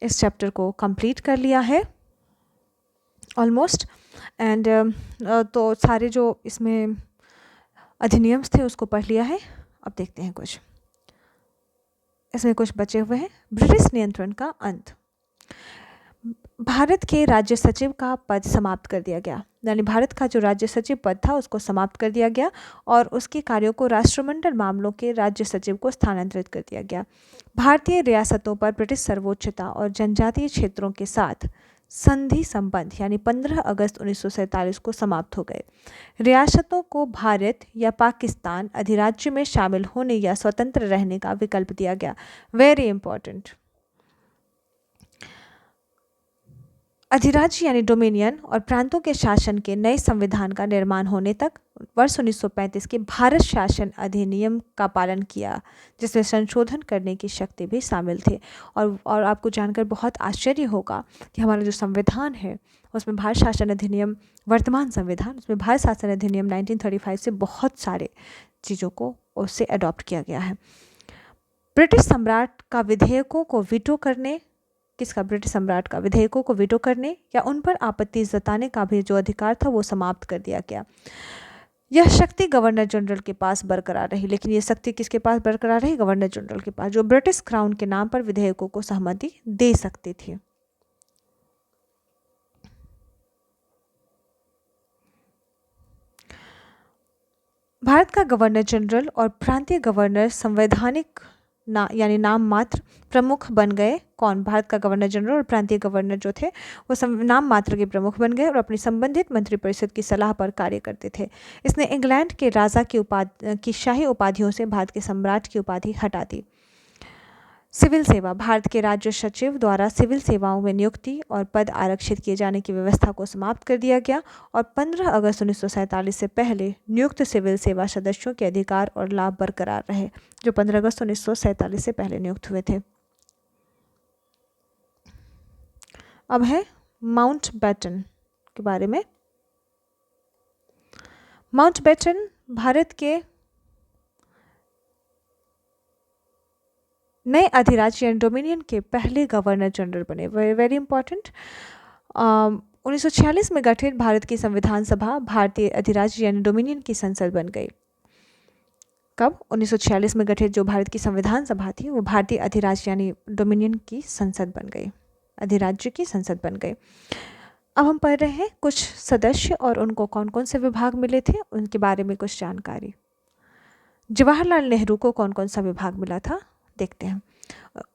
इस चैप्टर को कंप्लीट कर लिया है ऑलमोस्ट। एंड तो सारे जो इसमें अधिनियम्स थे उसको पढ़ लिया है। अब देखते हैं कुछ इसमें कुछ बचे हुए हैं। ब्रिटिश नियंत्रण का अंत। भारत के राज्य सचिव का पद समाप्त कर दिया गया, यानी भारत का जो राज्य सचिव पद था उसको समाप्त कर दिया गया और उसके कार्यों को राष्ट्रमंडल मामलों के राज्य सचिव को स्थानांतरित कर दिया गया। भारतीय रियासतों पर ब्रिटिश सर्वोच्चता और जनजातीय क्षेत्रों के साथ संधि संबंध यानी 15 अगस्त 1947 को समाप्त हो गए। रियासतों को भारत या पाकिस्तान अधिराज्य में शामिल होने या स्वतंत्र रहने का विकल्प दिया गया। Very important. अधिराज्य यानी डोमिनियन और प्रांतों के शासन के नए संविधान का निर्माण होने तक वर्ष 1935 के भारत शासन अधिनियम का पालन किया, जिसमें संशोधन करने की शक्ति भी शामिल थे। और आपको जानकर बहुत आश्चर्य होगा कि हमारा जो संविधान है उसमें भारत शासन अधिनियम, वर्तमान संविधान, उसमें भारत शासन अधिनियम 1935 से बहुत सारे चीज़ों को उससे अडॉप्ट किया गया है। ब्रिटिश सम्राट का विधेयकों को वीटो करने, किसका? ब्रिटिश सम्राट का विधेयकों को वीटो करने या उन पर आपत्ति जताने का भी जो अधिकार था वो समाप्त कर दिया गया। यह शक्ति गवर्नर जनरल के पास बरकरार रही, लेकिन यह शक्ति किसके पास बरकरार रही? गवर्नर जनरल के पास, जो ब्रिटिश क्राउन के नाम पर विधेयकों को सहमति दे सकती थी। भारत का गवर्नर जनरल और प्रांतीय गवर्नर संवैधानिक यानी नाम मात्र प्रमुख बन गए। कौन? भारत का गवर्नर जनरल और प्रांतीय गवर्नर जो थे वो नाम मात्र के प्रमुख बन गए और अपनी संबंधित मंत्रिपरिषद की सलाह पर कार्य करते थे। इसने इंग्लैंड के राजा की शाही उपाधियों से भारत के सम्राट की उपाधि हटा दी। सिविल सेवा। भारत के राज्य सचिव द्वारा सिविल सेवाओं में नियुक्ति और पद आरक्षित किए जाने की व्यवस्था को समाप्त कर दिया गया और 15 अगस्त 1947 से पहले नियुक्त सिविल सेवा सदस्यों के अधिकार और लाभ बरकरार रहे, जो 15 अगस्त 1947 से पहले नियुक्त हुए थे। अब है माउंटबेटन के बारे में। माउंटबेटन भारत के नए अधिराज्य यानी डोमिनियन के पहले गवर्नर जनरल बने। Very important. 1946 में गठित भारत की संविधान सभा भारतीय अधिराज्य यानी डोमिनियन की संसद बन गई। कब? 1946 में गठित जो भारत की संविधान सभा थी वो भारतीय अधिराज्य यानी डोमिनियन की संसद बन गई, अधिराज्य की संसद बन गई। अब हम पढ़ रहे हैं कुछ सदस्य और उनको कौन कौन से विभाग मिले थे उनके बारे में कुछ जानकारी। जवाहरलाल नेहरू को कौन कौन सा विभाग मिला था देखते हैं।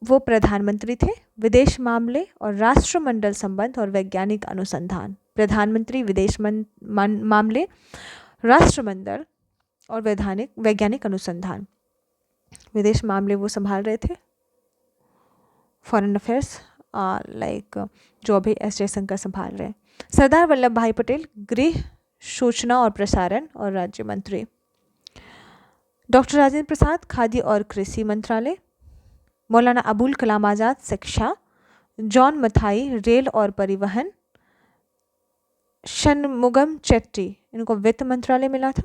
वो प्रधानमंत्री थे, विदेश मामले और राष्ट्रमंडल संबंध और वैज्ञानिक अनुसंधान। प्रधानमंत्री, विदेश मामले, राष्ट्रमंडल और वैज्ञानिक अनुसंधान। विदेश मामले वो संभाल रहे थे, फॉरेन अफेयर्स लाइक जो अभी एस जयशंकर संभाल रहे हैं। सरदार वल्लभ भाई पटेल गृह, सूचना और प्रसारण और राज्य मंत्री। डॉक्टर राजेंद्र प्रसाद खाद्य और कृषि मंत्रालय। मौलाना अबुल कलाम आज़ाद शिक्षा। जॉन मथाई रेल और परिवहन। शनमुगम चेट्टी इनको वित्त मंत्रालय मिला था।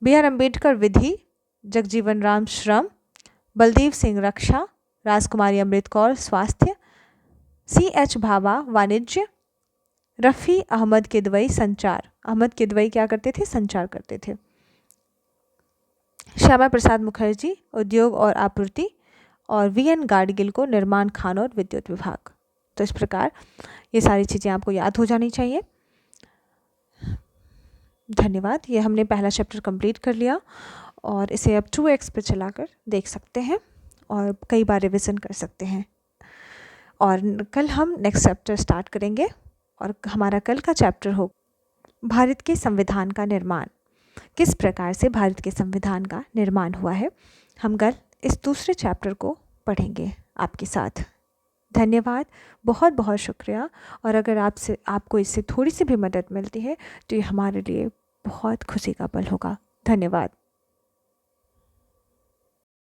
बी आर अम्बेडकर विधि। जगजीवन राम श्रम। बलदेव सिंह रक्षा। राजकुमारी अमृत कौर स्वास्थ्य, CH भाभा वाणिज्य, रफ़ी अहमद किदवई संचार। अहमद किदवई क्या करते थे? संचार करते थे। श्यामा प्रसाद मुखर्जी उद्योग और आपूर्ति, और VN गाडगिल को निर्माण, खान और विद्युत विभाग। तो इस प्रकार ये सारी चीज़ें आपको याद हो जानी चाहिए। धन्यवाद। ये हमने पहला चैप्टर कंप्लीट कर लिया और इसे अब 2x पे चलाकर देख सकते हैं और कई बार रिविज़न कर सकते हैं। और कल हम नेक्स्ट चैप्टर स्टार्ट करेंगे और हमारा कल का चैप्टर हो भारत के संविधान का निर्माण। किस प्रकार से भारत के संविधान का निर्माण हुआ है, हम कल इस दूसरे चैप्टर को पढ़ेंगे आपके साथ। धन्यवाद, बहुत बहुत शुक्रिया। और अगर आपको इससे थोड़ी सी भी मदद मिलती है तो ये हमारे लिए बहुत खुशी का पल होगा। धन्यवाद।